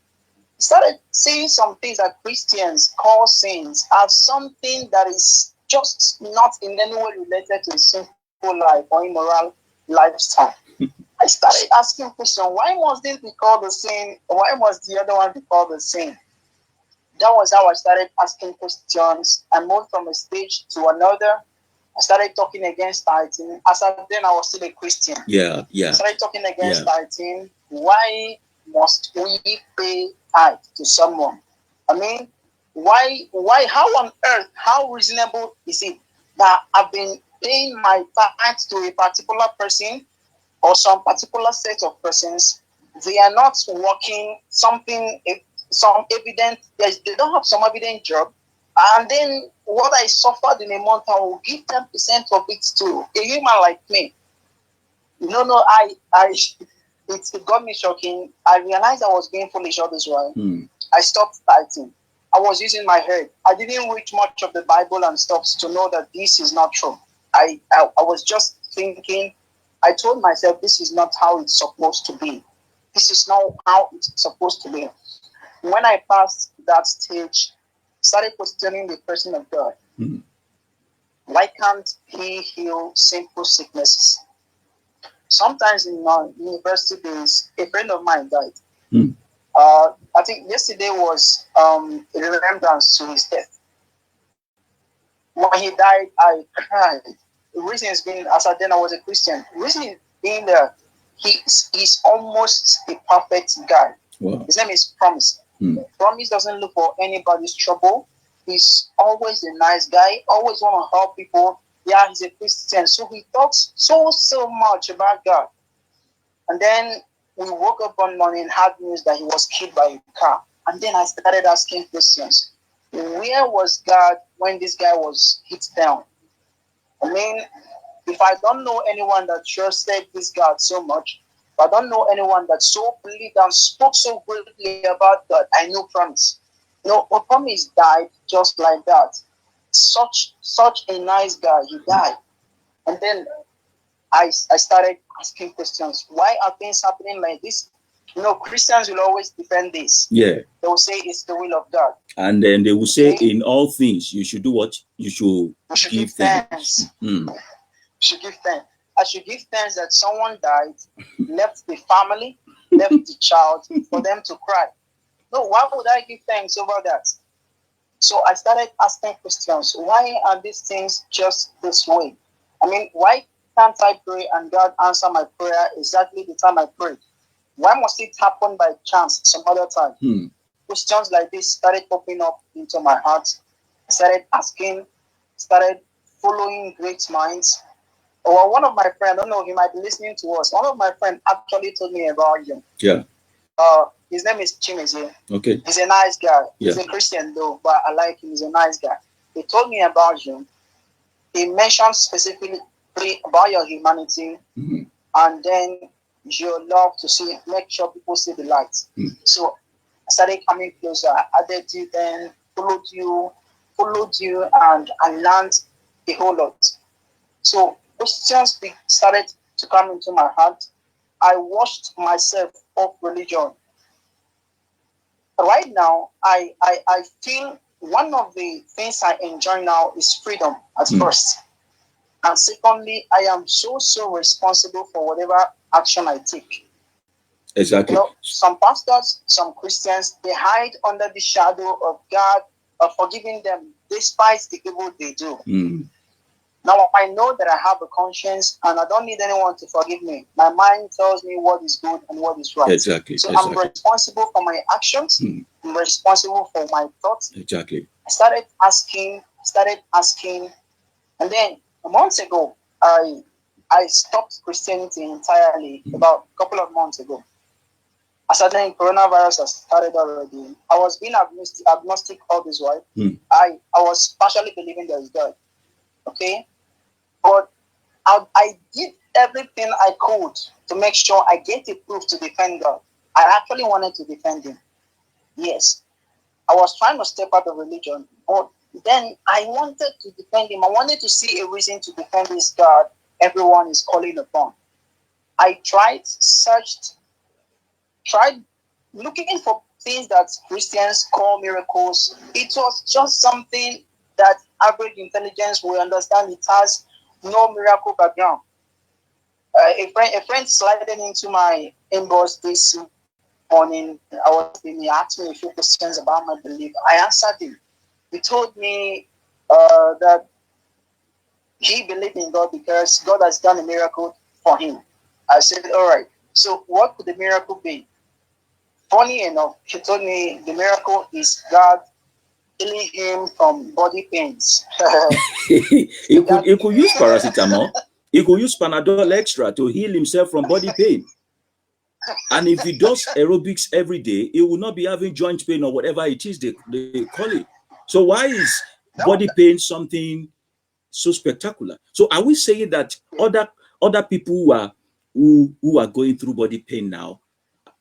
Started seeing some things that Christians call sins as something that is just not in any way related to a sinful life or immoral lifestyle. I started asking questions: why must this be called a sin? Why must the other one be called a sin? That was how I started asking questions. I moved from a stage to another. I started talking against tithing. As at then, I was still a Christian. Yeah. I started talking against tithing. Why must we pay tithe to someone? I mean, why, how on earth, how reasonable is it that I've been paying my tithe to a particular person or some particular set of persons? They are not working some evident, they don't have some evident job. And then what I suffered in a month, I will give 10% of it to a human like me. No, it got me shocking. I realized I was being foolish all this while. I stopped tithing. I was using my head. I didn't read much of the Bible and stuff to know that this is not true. I was just thinking, I told myself this is not how it's supposed to be. This is not how it's supposed to be. When I passed that stage, started questioning the person of God. Why can't He heal simple sicknesses? Sometimes in my university days, a friend of mine died. I think yesterday was a remembrance to his death. When he died, I cried. The reason is being, as I then I was a Christian. The reason being that he's almost a perfect guy. Wow. His name is Promise. Promise doesn't look for anybody's trouble. He's always a nice guy, always want to help people. Yeah, he's a Christian. So he talks so much about God. And then we woke up one morning and had news that he was killed by a car. And then I started asking questions. Where was God when this guy was hit down? I mean, if I don't know anyone that trusted this God so much, if I don't know anyone that so believed and spoke so greatly about God, I know Promise. No, but Promise died just like that. Such a nice guy, he died. And then I started asking questions. Why are things happening like this? Christians will always defend this. Yeah. They will say it's the will of God. And then they will say, in all things, you should do what? You should give thanks. You should give thanks. I should give thanks that someone died, left the family, left the child for them to cry. No, why would I give thanks over that? So I started asking questions. Why are these things just this way? I mean, why can't I pray and God answer my prayer exactly the time I pray? Why must it happen by chance some other time? Questions like this started popping up into my heart. I started asking, started following great minds. Or one of my friends, I don't know, he might be listening to us. One of my friends actually told me about him. Yeah. His name is Chimezie. Okay. He's a nice guy. Yeah. He's a Christian though, but I like him. He's a nice guy. He told me about you. He mentioned specifically about your humanity, and then your love to see, make sure people see the light. So I started coming closer. I added you, then followed you, and I learned a whole lot. So questions started to come into my heart. I washed myself off religion. Right now, I feel one of the things I enjoy now is freedom at first. And secondly, I am so responsible for whatever action I take. Exactly. You know, some pastors, some Christians, they hide under the shadow of God forgiving them despite the evil they do. Now I know that I have a conscience and I don't need anyone to forgive me. My mind tells me what is good and what is right. Exactly. So I'm responsible for my actions. I'm responsible for my thoughts. Exactly. I started asking, and then a month ago, I stopped Christianity entirely about a couple of months ago. As suddenly coronavirus has started already. I was being agnostic all this while. I was partially believing there is God. Okay? But I did everything I could to make sure I get a proof to defend God. I actually wanted to defend him. Yes. I was trying to step out of religion, but then I wanted to defend him. I wanted to see a reason to defend this God everyone is calling upon. I tried looking for things that Christians call miracles. It was just something that average intelligence will understand. It has no miracle background. A friend slided into my inbox this morning. He asked me a few questions about my belief. I answered him. He told me that he believed in God because God has done a miracle for him. I said, all right. So what could the miracle be? Funny enough, he told me the miracle is God healing him from body pains. he could use paracetamol. He could use Panadol Extra to heal himself from body pain. And if he does aerobics every day, he will not be having joint pain or whatever it is they call it. So why is body pain something so spectacular? So are we saying that other people who are going through body pain now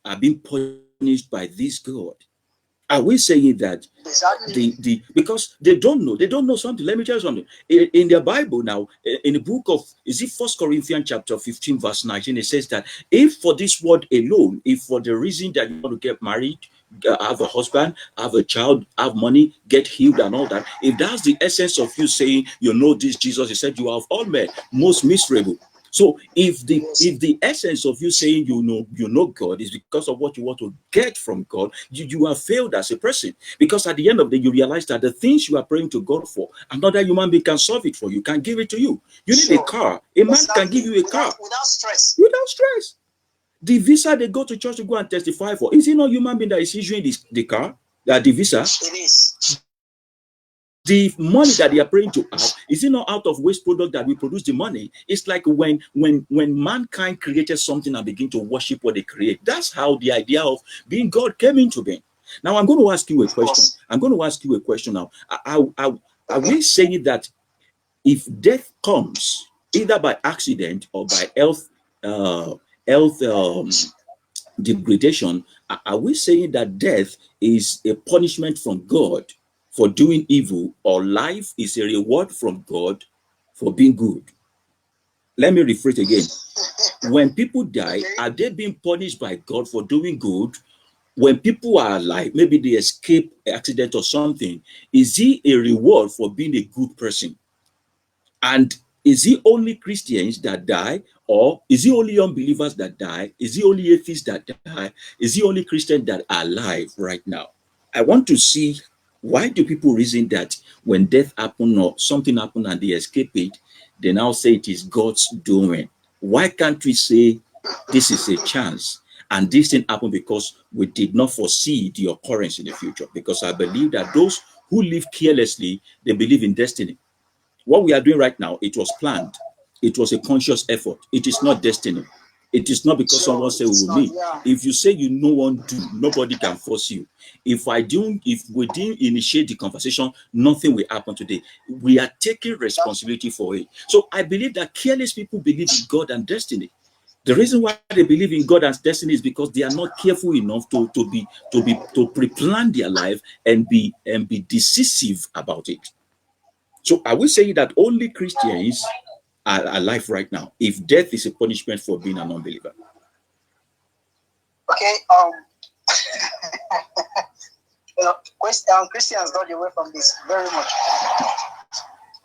are being punished by this God? Are we saying that because they don't know something? Let me tell you something. In their Bible now, in the book of, is it 1 Corinthians chapter 15 verse 19, it says that if for this word alone, if for the reason that you want to get married, have a husband, have a child, have money, get healed and all that, if that's the essence of you saying you know this Jesus, he said you are of all men most miserable. So if the essence of you saying you know God is because of what you want to get from God, you have failed as a person. Because at the end of the day, you realize that the things you are praying to God for, another human being can solve it for you, can give it to you. You need a car. A man can give you a car. Without stress. Without stress. The visa they go to church to go and testify for, is it not human being that is issuing the car? The visa? It is. The money that they are praying to have, is it not out of waste product that we produce the money? It's like when mankind created something and begin to worship what they create. That's how the idea of being God came into being. Now I'm going to ask you a question. Now. Are we saying that if death comes either by accident or by health degradation, are we saying that death is a punishment from God for doing evil, or life is a reward from God for being good? Let me rephrase again. When people die, are they being punished by God for doing good? When people are alive, maybe they escape an accident or something, is he a reward for being a good person? And is it only Christians that die, or is it only unbelievers that die? Is it only atheists that die? Is it only Christians that are alive right now? I want to see, why do people reason that when death happens or something happens and they escape it, they now say it is God's doing? Why can't we say this is a chance? And this thing happened because we did not foresee the occurrence in the future. Because I believe that those who live carelessly, they believe in destiny. What we are doing right now, it was planned. It was a conscious effort. It is not destiny. It is not because someone said we will meet. If you say you no one do, nobody can force you. If we didn't initiate the conversation, nothing will happen today. We are taking responsibility for it. So I believe that careless people believe in God and destiny. The reason why they believe in God and destiny is because they are not careful enough to pre-plan their life and be decisive about it. So I will say that only Christians are alive right now if death is a punishment for being an unbeliever. Okay, Christians got away from this very much.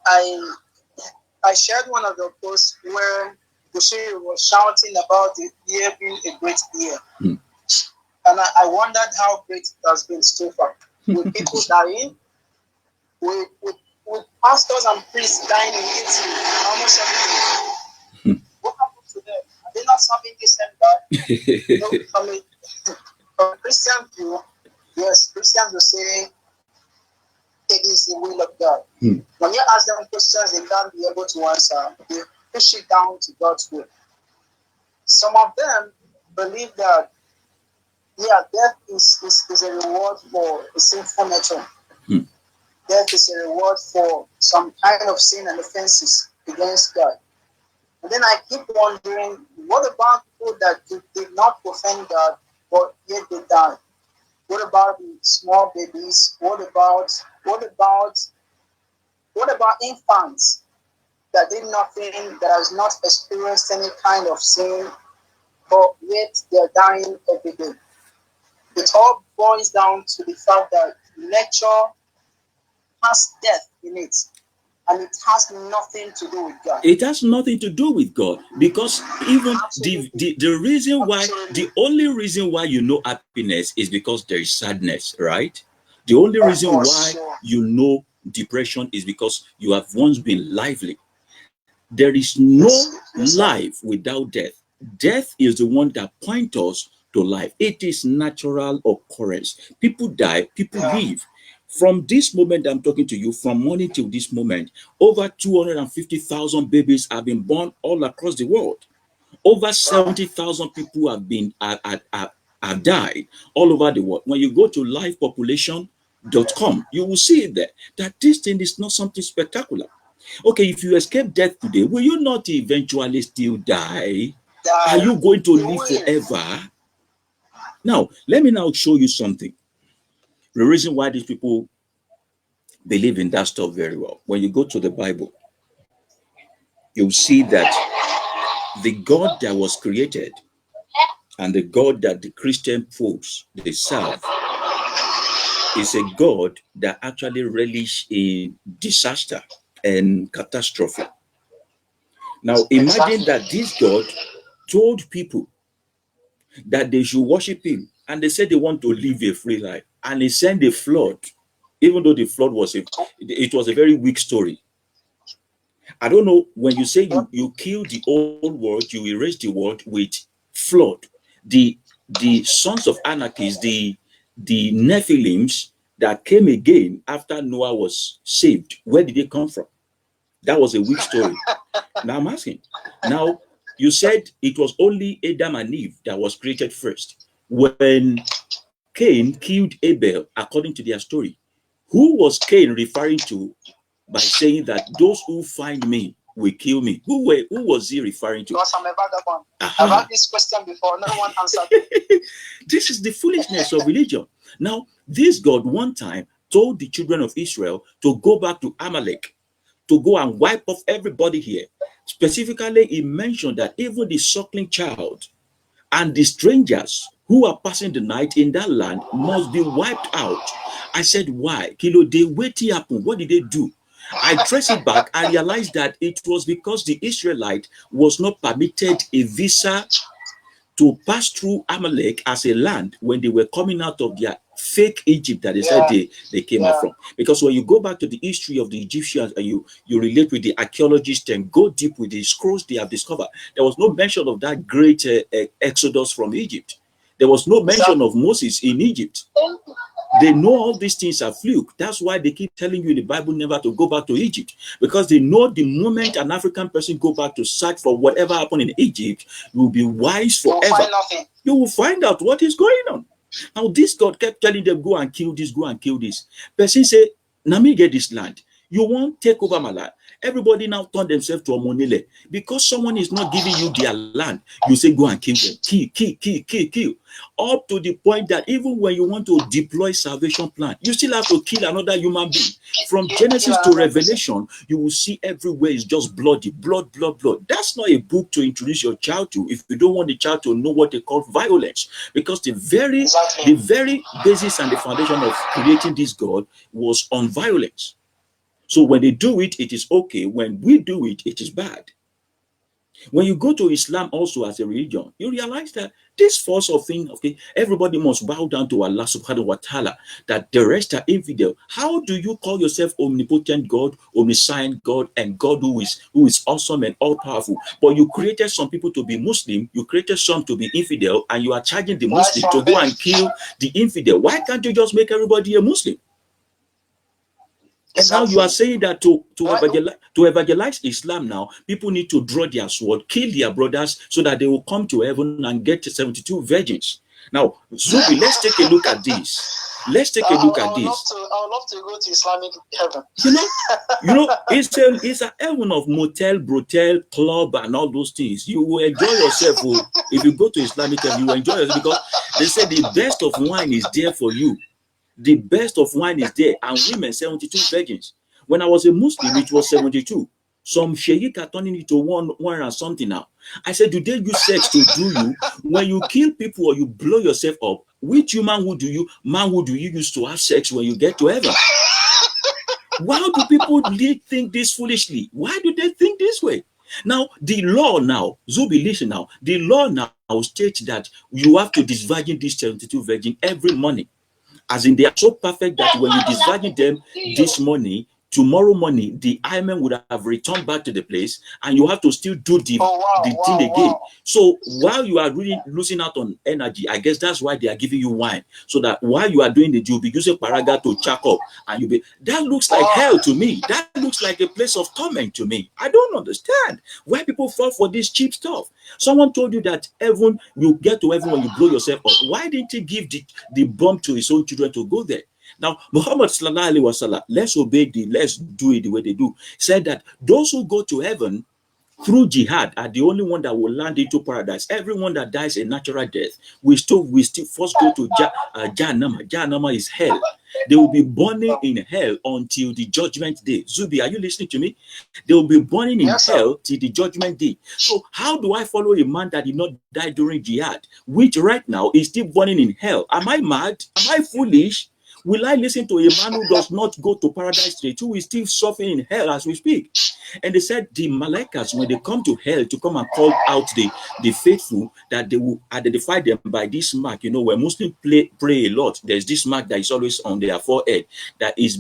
I shared one of the posts where Bushiri was shouting about the year being a great year. And I wondered how great it has been so far. With people dying, with pastors and priests dying in Italy almost every day. What happened to them? Are they not serving this and that? From a Christian view, yes, Christians will say it is the will of God. When you ask them questions, they can't be able to answer. They push it down to God's will. Some of them believe that, death is a reward for a sinful nature. Death is a reward for some kind of sin and offenses against God. And then I keep wondering, what about people that did not offend God, but yet they died? What about the small babies? What about infants that did nothing, that has not experienced any kind of sin, but yet they're dying every day? It all boils down to the fact that nature has death in it, and it has nothing to do with God. It has nothing to do with God, because even the reason why, the only reason why you know happiness is because there is sadness, right? The only reason why you know depression is because you have once been lively. There is no life without death. Death is the one that points us to life. It is natural occurrence. People die, people live. From this moment I'm talking to you, from morning till this moment, over 250,000 babies have been born all across the world. Over 70,000 people have died all over the world. When you go to livepopulation.com, you will see there that this thing is not something spectacular. Okay, if you escape death today, will you not eventually still die? Are you going to live forever? Now, let me now show you something. The reason why these people believe in that stuff very well. When you go to the Bible, you'll see that the God that was created and the God that the Christian folks they serve is a God that actually relish in disaster and catastrophe. Now imagine that this God told people that they should worship him, and they said they want to live a free life, and he sent a flood, even though the flood was it was a very weak story. I don't know, when you say you kill the old world, you erase the world with flood. The sons of anarchists, the Nephilims that came again after Noah was saved, where did they come from? That was a weak story. Now I'm asking. Now, you said it was only Adam and Eve that was created first. When Cain killed Abel, according to their story, who was Cain referring to by saying that those who find me will kill me? Who was he referring to? Because I'm a vagabond. I've had this question before. No one answered it. This is the foolishness of religion. Now, this God one time told the children of Israel to go back to Amalek, to go and wipe off everybody here. Specifically, he mentioned that even the suckling child and the strangers who are passing the night in that land must be wiped out. I said, why? Kilo, they waiting happen. What did they do? I traced it back. I realized that it was because the Israelite was not permitted a visa to pass through Amalek as a land when they were coming out of their fake Egypt that they said they came out from. Because when you go back to the history of the Egyptians and you relate with the archaeologists and go deep with the scrolls they have discovered, there was no mention of that great exodus from Egypt. There was no mention of Moses in Egypt. They know all these things are fluke. That's why they keep telling you in the Bible never to go back to Egypt, because they know the moment an African person go back to search for whatever happened in Egypt, you will be wise forever. You will find out what is going on. Now this God kept telling them, go and kill this, go and kill this. Person say, "Now me get this land. You won't take over my land." Everybody now turn themselves to Omonile. Because someone is not giving you their land, you say, go and kill them. Kill. Up to the point that even when you want to deploy salvation plan, you still have to kill another human being. From Genesis to Revelation, you will see everywhere is just bloody, blood. That's not a book to introduce your child to if you don't want the child to know what they call violence. Because the very basis and the foundation of creating this God was on violence. So when they do it, it is okay. When we do it, it is bad. When you go to Islam also as a religion, you realize that this force of thing, okay, everybody must bow down to Allah subhanahu wa ta'ala, that the rest are infidel. How do you call yourself omnipotent God, omniscient God, and God who is awesome and all powerful? But you created some people to be Muslim, you created some to be infidel, and you are charging the Muslim to go and kill the infidel. Why can't you just make everybody a Muslim? And now you are saying that to evangelize Islam now, people need to draw their sword, kill their brothers, so that they will come to heaven and get 72 virgins. Now, Zubby, let's take a look at this. Let's take a look at this. I would love to go to Islamic heaven. It's a heaven of motel, brothel, club, and all those things. You will enjoy yourself. If you go to Islamic heaven, you will enjoy yourself, because they say the best of wine is there for you. The best of wine is there, and women 72 virgins. When I was a Muslim, it was 72. Some sheikh are turning it to one and something now. I said, do they use sex to do you? When you kill people or you blow yourself up, which manhood do you use to have sex when you get to heaven? Why do people think this foolishly? Why do they think this way? Now, the law now, Zubby, listen now, the law now states that you have to disvirgin these 72 virgins every morning. As in, they are so perfect that when you disvirgin them this morning, tomorrow morning, the hymen would have returned back to the place, and you have to still do the thing again. So while you are really losing out on energy, I guess that's why they are giving you wine. So that while you are doing the, you'll be using paraga to chuck up, and that looks like hell to me. That looks like a place of torment to me. I don't understand why people fall for this cheap stuff. Someone told you that heaven, you get to heaven when you blow yourself up. Why didn't he give the bomb to his own children to go there? Now, Muhammad sallallahu alaihi wasallam, let's do it the way they do, said that those who go to heaven through jihad are the only one that will land into paradise. Everyone that dies a natural death, we still first go to Jahannama. Jahannama is hell. They will be burning in hell until the judgment day. Zubby, are you listening to me? They will be burning in hell till the judgment day. So how do I follow a man that did not die during jihad, which right now is still burning in hell? Am I mad? Am I foolish? Will I listen to a man who does not go to paradise straight, who is still suffering in hell as we speak? And they said the Malakas, when they come to hell to come and call out the faithful, that they will identify them by this mark. You know, when Muslims pray a lot, there's this mark that is always on their forehead. That is,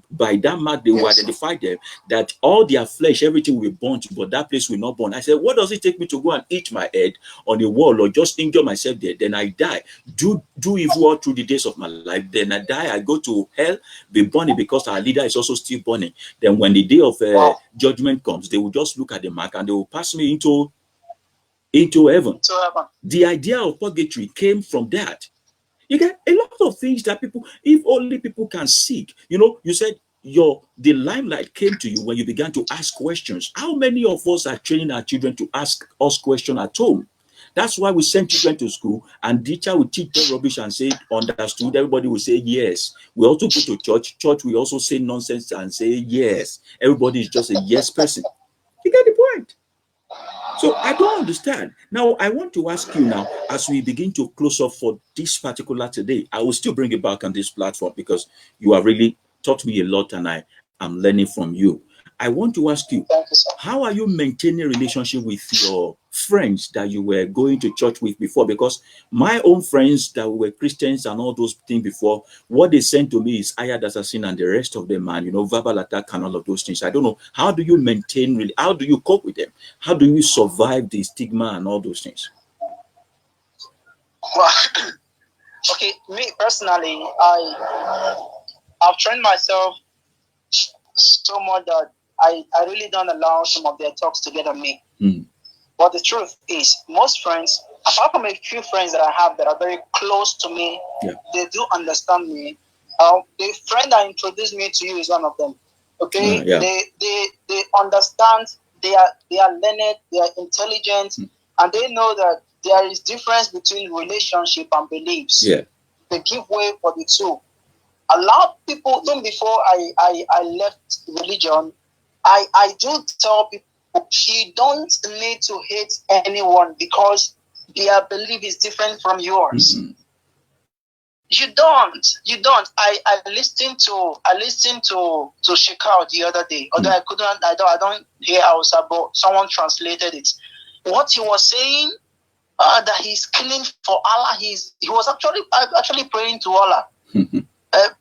by that mark, they will identify them, that all their flesh, everything will be burnt, but that place will not burn. I said, what does it take me to go and eat my head on a wall or just injure myself there? Then I die. Do evil all through the days of my life. Then I die. I go to hell, be burning, because our leader is also still burning. Then when the day of judgment comes, they will just look at the mark and they will pass me into heaven. The idea of purgatory came from that. You get a lot of things that people, if only people can seek. You know, you said the limelight came to you when you began to ask questions. How many of us are training our children to ask us questions at home? That's why we send children to school, and teacher will teach them rubbish and say understood. Everybody will say yes. We also go to church. Church, we also say nonsense and say yes. Everybody is just a yes person. You get the point? So I don't understand. Now, I want to ask you now, as we begin to close up for this particular today, I will still bring it back on this platform because you have really taught me a lot and I am learning from you. I want to ask you, how are you maintaining a relationship with your friends that you were going to church with before? Because my own friends that were Christians and all those things before, what they sent to me is ayat assassin and the rest of them, man, you know, verbal attack and all of those things. I don't know. How do you maintain, how do you cope with them? How do you survive the stigma and all those things? Well, okay, me personally, I've trained myself so much that I really don't allow some of their talks to get on me. Mm. But the truth is, most friends, apart from a few friends that I have that are very close to me, Yeah. they do understand me. The friend that introduced me to you is one of them. Okay, Yeah. they understand. They are learned. They are intelligent, and they know that there is difference between relationship and beliefs. Yeah. They give way for the two. A lot of people, even before I left religion, I do tell people you don't need to hate anyone because their belief is different from yours. Mm-hmm. You don't. I listened to Shekau the other day. Although I don't hear Hausa, but someone translated it. What he was saying, that he's killing for Allah. He was actually praying to Allah.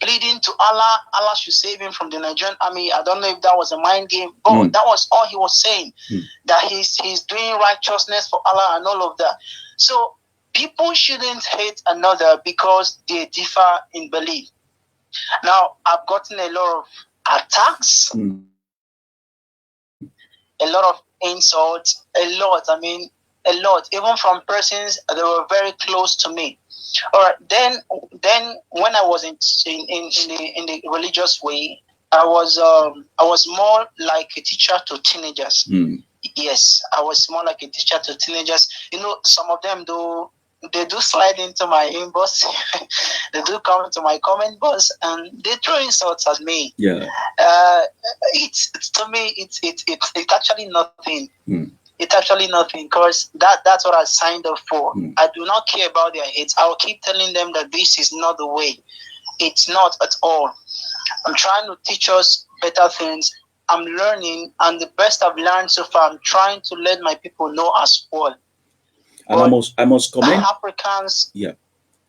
Pleading to Allah. Allah should save him from the Nigerian army. I don't know if that was a mind game, but that was all he was saying. That he's doing righteousness for Allah and all of that. So people shouldn't hate another because they differ in belief. Now, I've gotten a lot of attacks, a lot of insults, a lot, even from persons that were very close to me. All right, then when I was in the religious way, I was more like a teacher to teenagers. Yes, I was more like a teacher to teenagers. Some of them they do slide into my inbox. They do come to my comment box and they throw insults at me. Yeah. It's to me it's actually nothing. It's actually nothing because that's what I signed up for. I do not care about their hate. I'll keep telling them that this is not the way. It's not at all. I'm trying to teach us better things. I'm learning, and the best I've learned so far, I'm trying to let my people know as well. And I must comment. Africans. Yeah.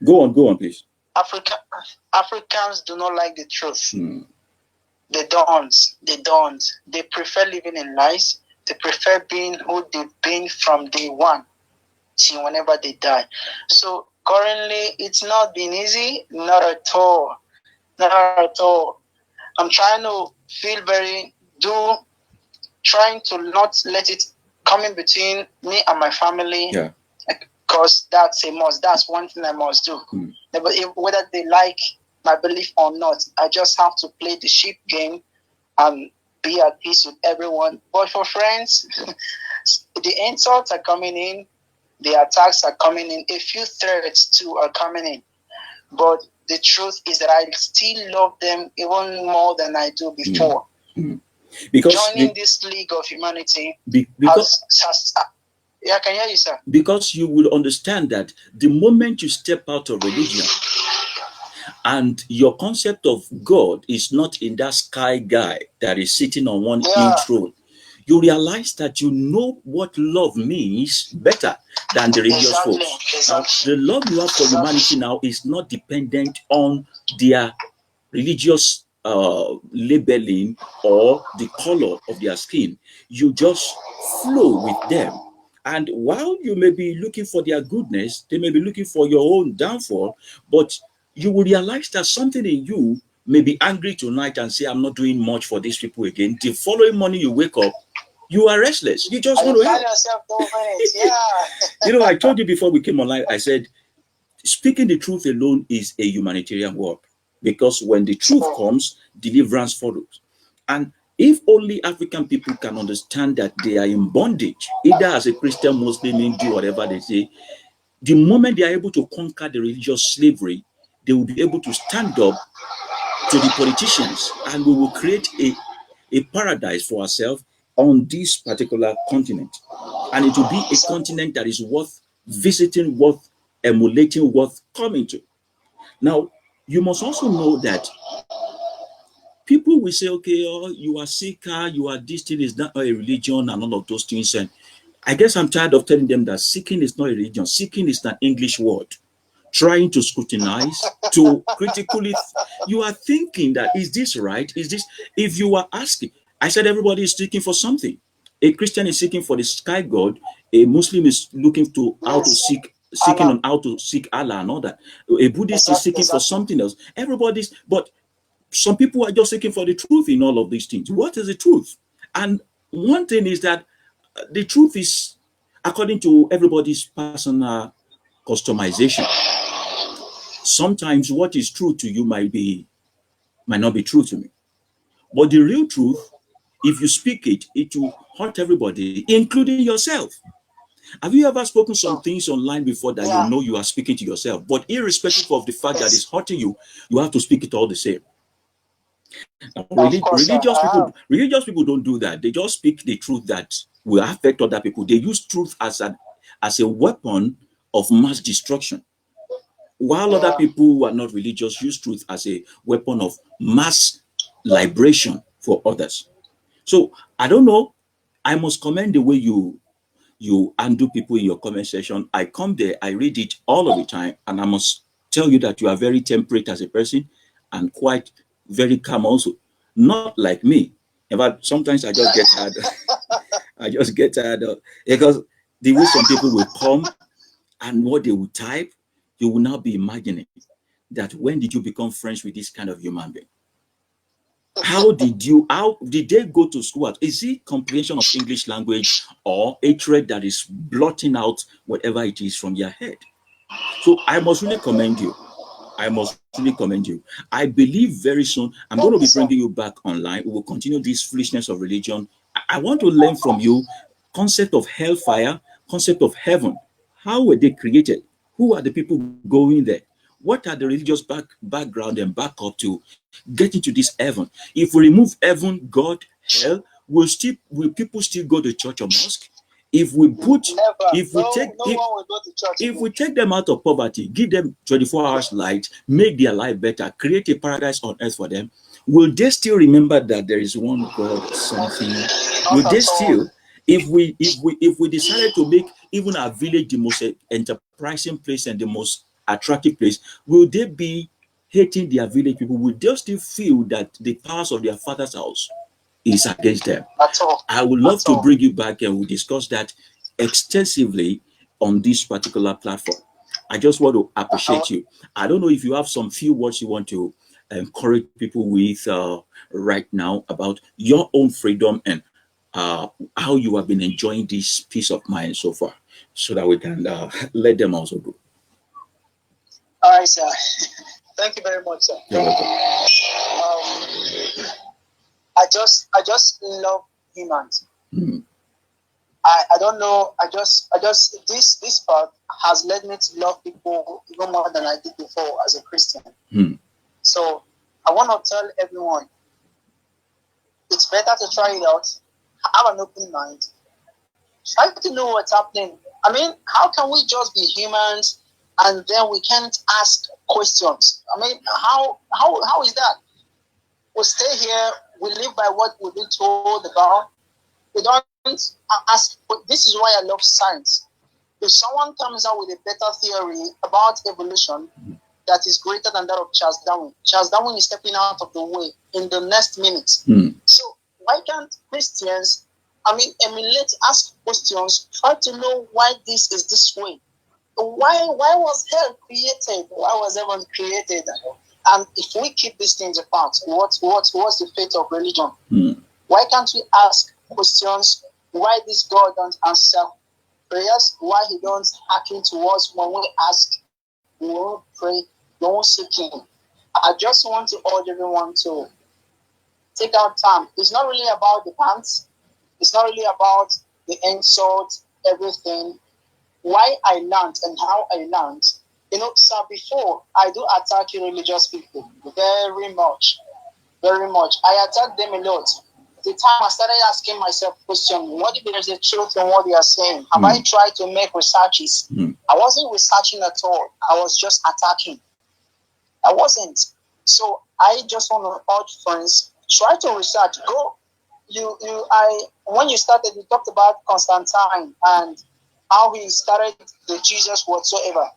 Go on, please. Africans do not like the truth. They don't. They prefer living in lies. They prefer being who they've been from day one till whenever they die. So currently, it's not been easy. Not at all. Not at all. I'm trying to trying to not let it come in between me and my family. Yeah. Because that's a must. That's one thing I must do. Whether they like my belief or not, I just have to play the sheep game and be at peace with everyone. But for friends, the insults are coming in, the attacks are coming in, a few threats too are coming in. But the truth is that I still love them even more than I do before. Because joining this League of Humanity yeah, I can hear you, sir. Because you will understand that the moment you step out of religion and your concept of God is not in that sky guy that is sitting on one throne, you realize that you know what love means better than the religious folks. Now, the love you have for humanity now is not dependent on their religious labeling or the color of their skin. You just flow with them. And while you may be looking for their goodness, they may be looking for your own downfall, but you will realize that something in you may be angry tonight and say, I'm not doing much for these people again. The following morning you wake up, you are restless. You just want to help. Yeah. I told you before we came online, I said, speaking the truth alone is a humanitarian work, because when the truth comes, deliverance follows. And if only African people can understand that they are in bondage, either as a Christian, Muslim, Hindu, whatever they say, the moment they are able to conquer the religious slavery, they will be able to stand up to the politicians, and we will create a paradise for ourselves on this particular continent. And it will be a continent that is worth visiting, worth emulating, worth coming to. Now, you must also know that people will say, okay, oh, you are seeker, you are this thing is not a religion and all of those things. And I guess I'm tired of telling them that seeking is not a religion. Seeking is an English word. Trying to scrutinize, to critically, you are thinking that, is this right? Is this, if you are asking, I said everybody is seeking for something. A Christian is seeking for the sky god. A Muslim is looking to how to seek seeking on how to seek Allah and all that. A Buddhist is seeking for something else. Everybody's, but some people are just seeking for the truth in all of these things. What is the truth? And one thing is that the truth is according to everybody's personal customization. Sometimes what is true to you might not be true to me. But the real truth, if you speak it, it will hurt everybody, including yourself. Have you ever spoken some things online before that you know you are speaking to yourself? But irrespective of the fact that it's hurting you, you have to speak it all the same. Now, religious people don't do that. They just speak the truth that will affect other people. They use truth as a weapon of mass destruction. While other people who are not religious use truth as a weapon of mass liberation for others. So I don't know. I must commend the way you undo people in your comment section. I come there, I read it all of the time, and I must tell you that you are very temperate as a person and quite very calm also. Not like me. In fact, sometimes I just get tired. I just get tired because the way some people will come and what they will type, you will now be imagining that when did you become friends with this kind of human being? How did they go to school? Is it comprehension of English language or hatred that is blotting out whatever it is from your head? So I must really commend you. I believe very soon I'm going to be bringing you back online. We will continue this foolishness of religion. I want to learn from you concept of hellfire, concept of heaven. How were they created? Who are the people going there? What are the religious background and backup to get into this heaven? If we remove heaven, God, hell, will people still go to church or mosque? If we take them out of poverty, give them 24 hours light, make their life better, create a paradise on earth for them, will they still remember that there is one God or something? Will they still, if we decided to make even our village the most enterprising place and the most attractive place, will they be hating their village people? Will they still feel that the powers of their father's house is against them? I would love to bring you back and we'll discuss that extensively on this particular platform. I just want to appreciate you. I don't know if you have some few words you want to encourage people with right now about your own freedom and how you have been enjoying this peace of mind so far, so that we can let them also go. All right, sir. Thank you very much, sir. You're welcome. I just love humans. I don't know. I just this part has led me to love people even more than I did before as a Christian. So I want to tell everyone, it's better to try it out. Have an open mind. Try to know what's happening. I mean, how can we just be humans and then we can't ask questions? I mean, how is that? We stay here, we live by what we've been told about. We don't ask. This is why I love science. If someone comes out with a better theory about evolution that is greater than that of Charles Darwin is stepping out of the way in the next minute. So why can't Christians, emulate, ask questions, try to know why this is this way? Why was hell created? Why was heaven created? And if we keep these things apart, what's the fate of religion? Why can't we ask questions? Why this God don't answer prayers? Why he don't hearken to us when we ask? We won't pray, we won't seek him. I just want to urge everyone to take out time. It's not really about the pants. It's not really about the insult, everything. Why I learned and how I learned. Sir, before I do attack religious people very much. I attack them a lot. The time I started asking myself question, what if there's a truth in what they are saying? Have I tried to make researches? I wasn't researching at all. I was just attacking. I wasn't. So I just want to urge friends, try to research. Go. When you started, you talked about Constantine and how he started the Jesus whatsoever.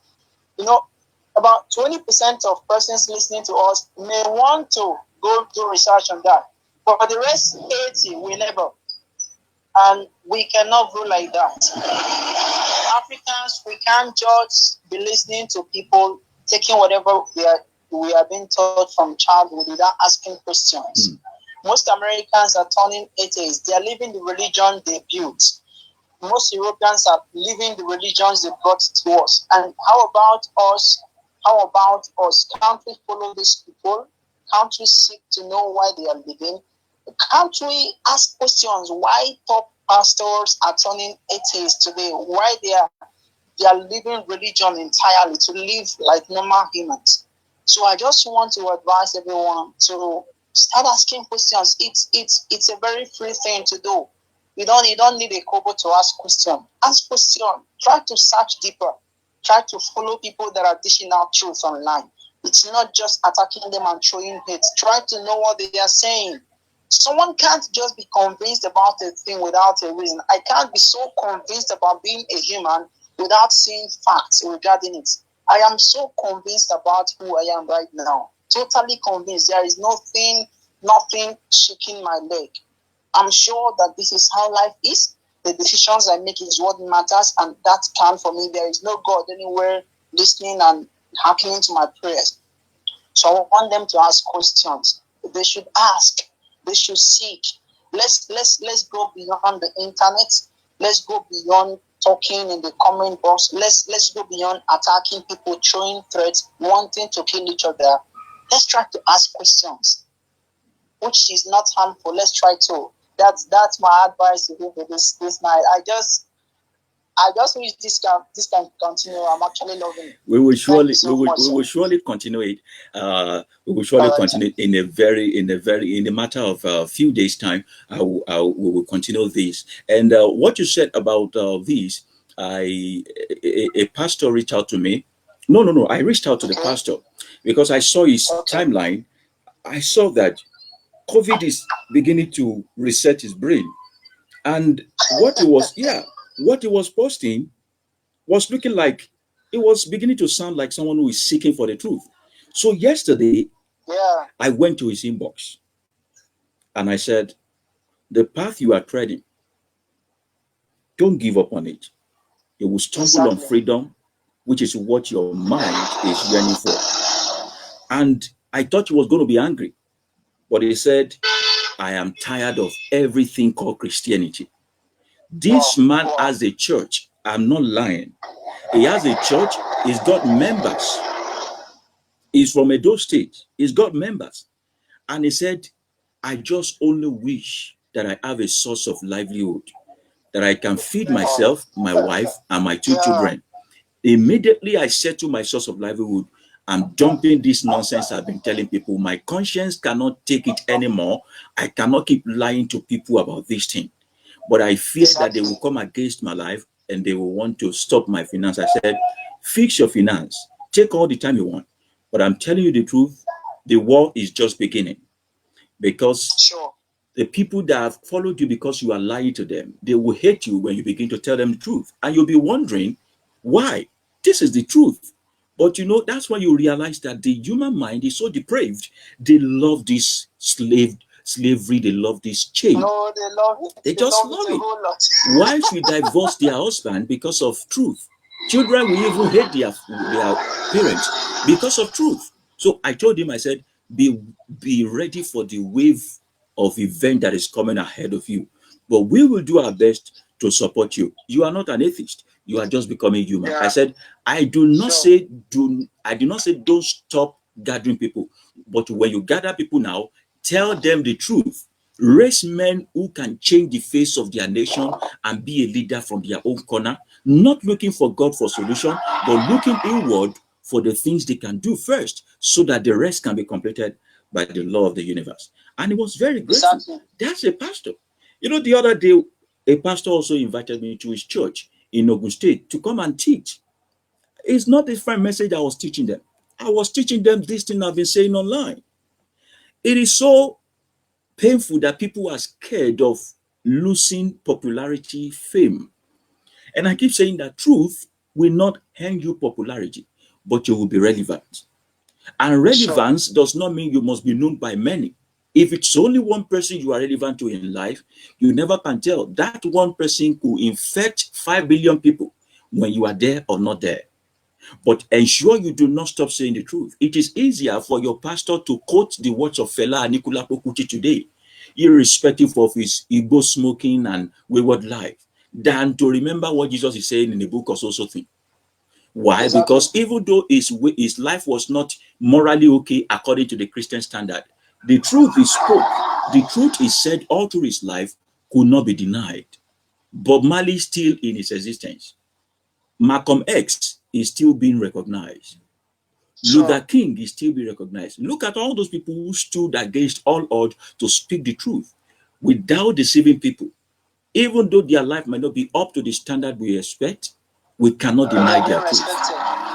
About 20% of persons listening to us may want to go do research on that. But for the rest, 80, we never. And we cannot go like that. Africans, we can't just be listening to people taking whatever we are being taught from childhood without asking questions. Most Americans are turning atheists. They are leaving the religion they built. Most Europeans are leaving the religions they brought to us. And how about us? How about us? Can't we follow these people? Can't we seek to know why they are living? Can't we ask questions why top pastors are turning atheists today? Why they are leaving religion entirely to live like normal humans? So I just want to advise everyone to start asking questions. It's a very free thing to do. You don't need a kobo to ask questions. Ask questions. Try to search deeper. Try to follow people that are dishing out truth online. It's not just attacking them and throwing hate. Try to know what they are saying. Someone can't just be convinced about a thing without a reason. I can't be so convinced about being a human without seeing facts regarding it. I am so convinced about who I am right now. Totally convinced. There is nothing shaking my leg. I'm sure that this is how life is. The decisions I make is what matters, and that can for me. There is no God anywhere listening and hearkening to my prayers. So I want them to ask questions. They should ask. They should seek. Let's go beyond the internet. Let's go beyond talking in the comment box. Let's go beyond attacking people, throwing threats, wanting to kill each other. Let's try to ask questions, which is not harmful. Let's try to. That's my advice to you for this night. I just wish this can continue. I'm actually loving it. We will surely continue it. We will surely continue in a matter of a few days' time. We will continue this. And what you said about this, a pastor reached out to me. No. I reached out to the pastor because I saw his timeline. I saw that COVID is beginning to reset his brain, and what he was posting was looking like, it was beginning to sound like someone who is seeking for the truth. So yesterday, I went to his inbox and I said, the path you are treading, don't give up on it. You will stumble on freedom, which is what your mind is yearning for. And I thought he was going to be angry, but he said, I am tired of everything called Christianity. This man has a church. I'm not lying. He has a church. He's got members. He's from Edo State. He's got members. And he said, I just only wish that I have a source of livelihood, that I can feed myself, my wife, and my 2 children. Immediately I said to my source of livelihood, I'm dumping this nonsense I've been telling people. My conscience cannot take it anymore. I cannot keep lying to people about this thing. But I fear that they will come against my life and they will want to stop my finance. I said, fix your finance. Take all the time you want. But I'm telling you the truth, the war is just beginning. Because the people that have followed you because you are lying to them, they will hate you when you begin to tell them the truth. And you'll be wondering why. This is the truth. But you know, that's when you realize that the human mind is so depraved. They love this slavery, they love this chain. No, they love it. They just love it. Wives will divorce their husband because of truth. Children will even hate their parents because of truth. So I told him, I said, be ready for the wave of event that is coming ahead of you. But we will do our best to support you. You are not an atheist. You are just becoming human. I said, I do not say don't stop gathering people. But when you gather people now, tell them the truth. Raise men who can change the face of their nation and be a leader from their own corner, not looking for God for solution, but looking inward for the things they can do first, so that the rest can be completed by the law of the universe. And it was very grateful. That's a pastor. You know, the other day, a pastor also invited me to his church in Ogun State to come and teach. It's not the different message I was teaching them. I was teaching them this thing I've been saying online. It is so painful that people are scared of losing popularity, fame. And I keep saying that truth will not earn you popularity, but you will be relevant. And relevance does not mean you must be known by many. If it's only one person you are relevant to in life, you never can tell. That one person could infect 5 billion people. when you are there or not there. But ensure you do not stop saying the truth. It is easier for your pastor to quote the words of Fela Anikulapo Kuti today, irrespective of his ego smoking and wayward life, than to remember what Jesus is saying in the book of social thing. Why? Exactly. Because even though his life was not morally okay according to the Christian standard, the truth he spoke, the truth he said all through his life could not be denied. Bob Marley is still in his existence. Malcolm X is still being recognized. Sure. Luther King is still being recognized. Look at all those people who stood against all odds to speak the truth without deceiving people. Even though their life might not be up to the standard we expect, we cannot deny their truth.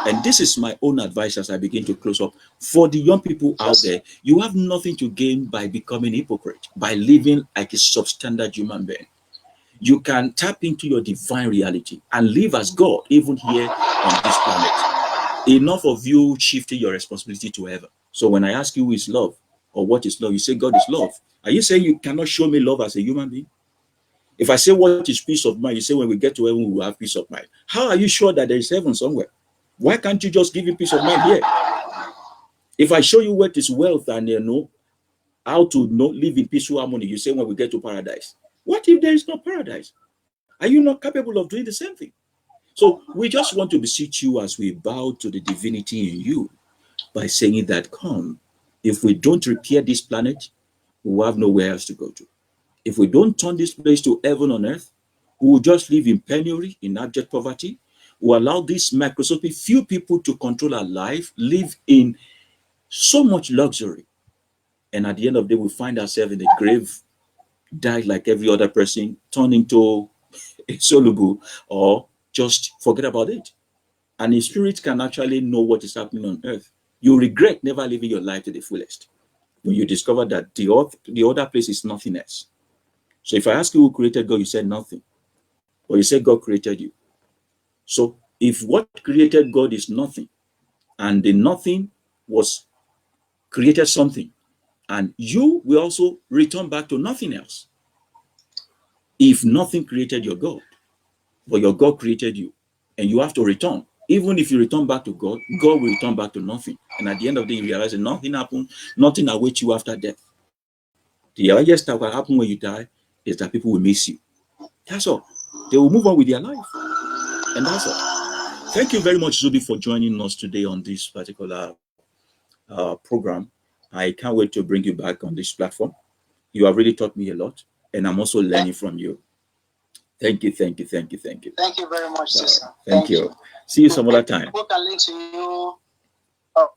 And this is my own advice as I begin to close up. For the young people out there, you have nothing to gain by becoming a hypocrite, by living like a substandard human being. You can tap into your divine reality and live as God, even here on this planet. Enough of you shifting your responsibility to heaven. So when I ask you who is love or what is love, you say God is love. Are you saying you cannot show me love as a human being? If I say what is peace of mind, you say when we get to heaven, we will have peace of mind. How are you sure that there is heaven somewhere? Why can't you just give me peace of mind here? If I show you what is wealth and how to live in peaceful harmony, you say when we get to paradise. What if there is no paradise? Are you not capable of doing the same thing? So we just want to beseech you as we bow to the divinity in you by saying that, come, if we don't repair this planet, we will have nowhere else to go to. If we don't turn this place to heaven on earth, we will just live in penury, in abject poverty. We will allow this microscopic few people to control our life, live in so much luxury. And at the end of the day, we find ourselves in the grave, die like every other person, turn into a soluble, or just forget about it. And the spirit can actually know what is happening on earth. You regret never living your life to the fullest when you discover that the other place is nothingness. So if I ask you who created God, you said nothing. Or you said God created you. So if what created God is nothing, and the nothing was created something, and you will also return back to nothing else. If nothing created your God, but your God created you, and you have to return. Even if you return back to God, God will return back to nothing. And at the end of the day, you realize that nothing happened, nothing awaits you after death. The highest that will happen when you die is that people will miss you. That's all. They will move on with their life. And that's all. Thank you very much, Zubby, for joining us today on this particular program. I can't wait to bring you back on this platform. You have really taught me a lot, and I'm also learning from you. Thank you, thank you, thank you, thank you. Thank you very much, sister. Thank you. See you some other time. People can link to you. Oh.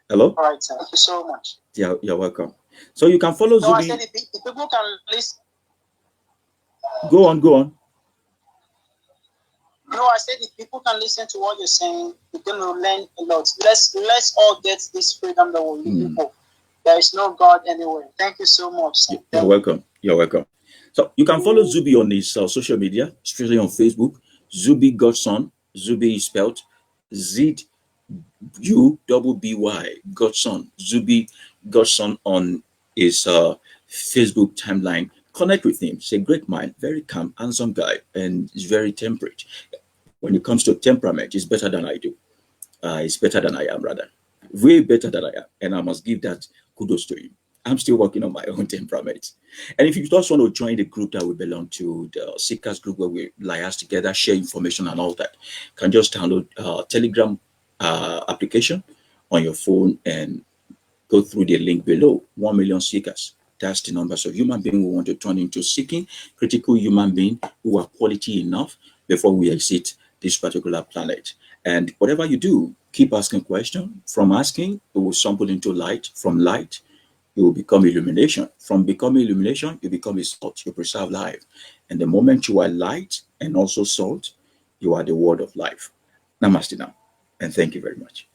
Hello? All right, sir. Thank you so much. Yeah, you're welcome. So you can follow Zubby. I said if people can listen. Go on, go on. No, I said if people can listen to what you're saying, you're going to learn a lot. Let's all get this freedom that we're looking for. There is no God anywhere. Thank you so much. You're welcome. You're welcome. So you can follow Zubby on his social media, especially on Facebook. Zubby Godson. Zubby is spelled ZUBBY, Godson. Zubby Godson on his Facebook timeline. Connect with him. He's a great mind, very calm, handsome guy, and he's very temperate. When it comes to temperament, he's better than I do. He's better than I am, rather. Way better than I am. And I must give that kudos to him. I'm still working on my own temperament. And if you just want to join the group that we belong to, the Seekers group where we liaise together, share information and all that, you can just download Telegram application on your phone and go through the link below. 1 million seekers. That's the numbers of human beings we want to turn into seeking critical human beings who are quality enough before we exit this particular planet. And whatever you do, keep asking questions. From asking, it will sample into light. From light, it will become illumination. From becoming illumination, you become a salt. You preserve life. And the moment you are light and also salt, you are the word of life. Namaste now. And thank you very much.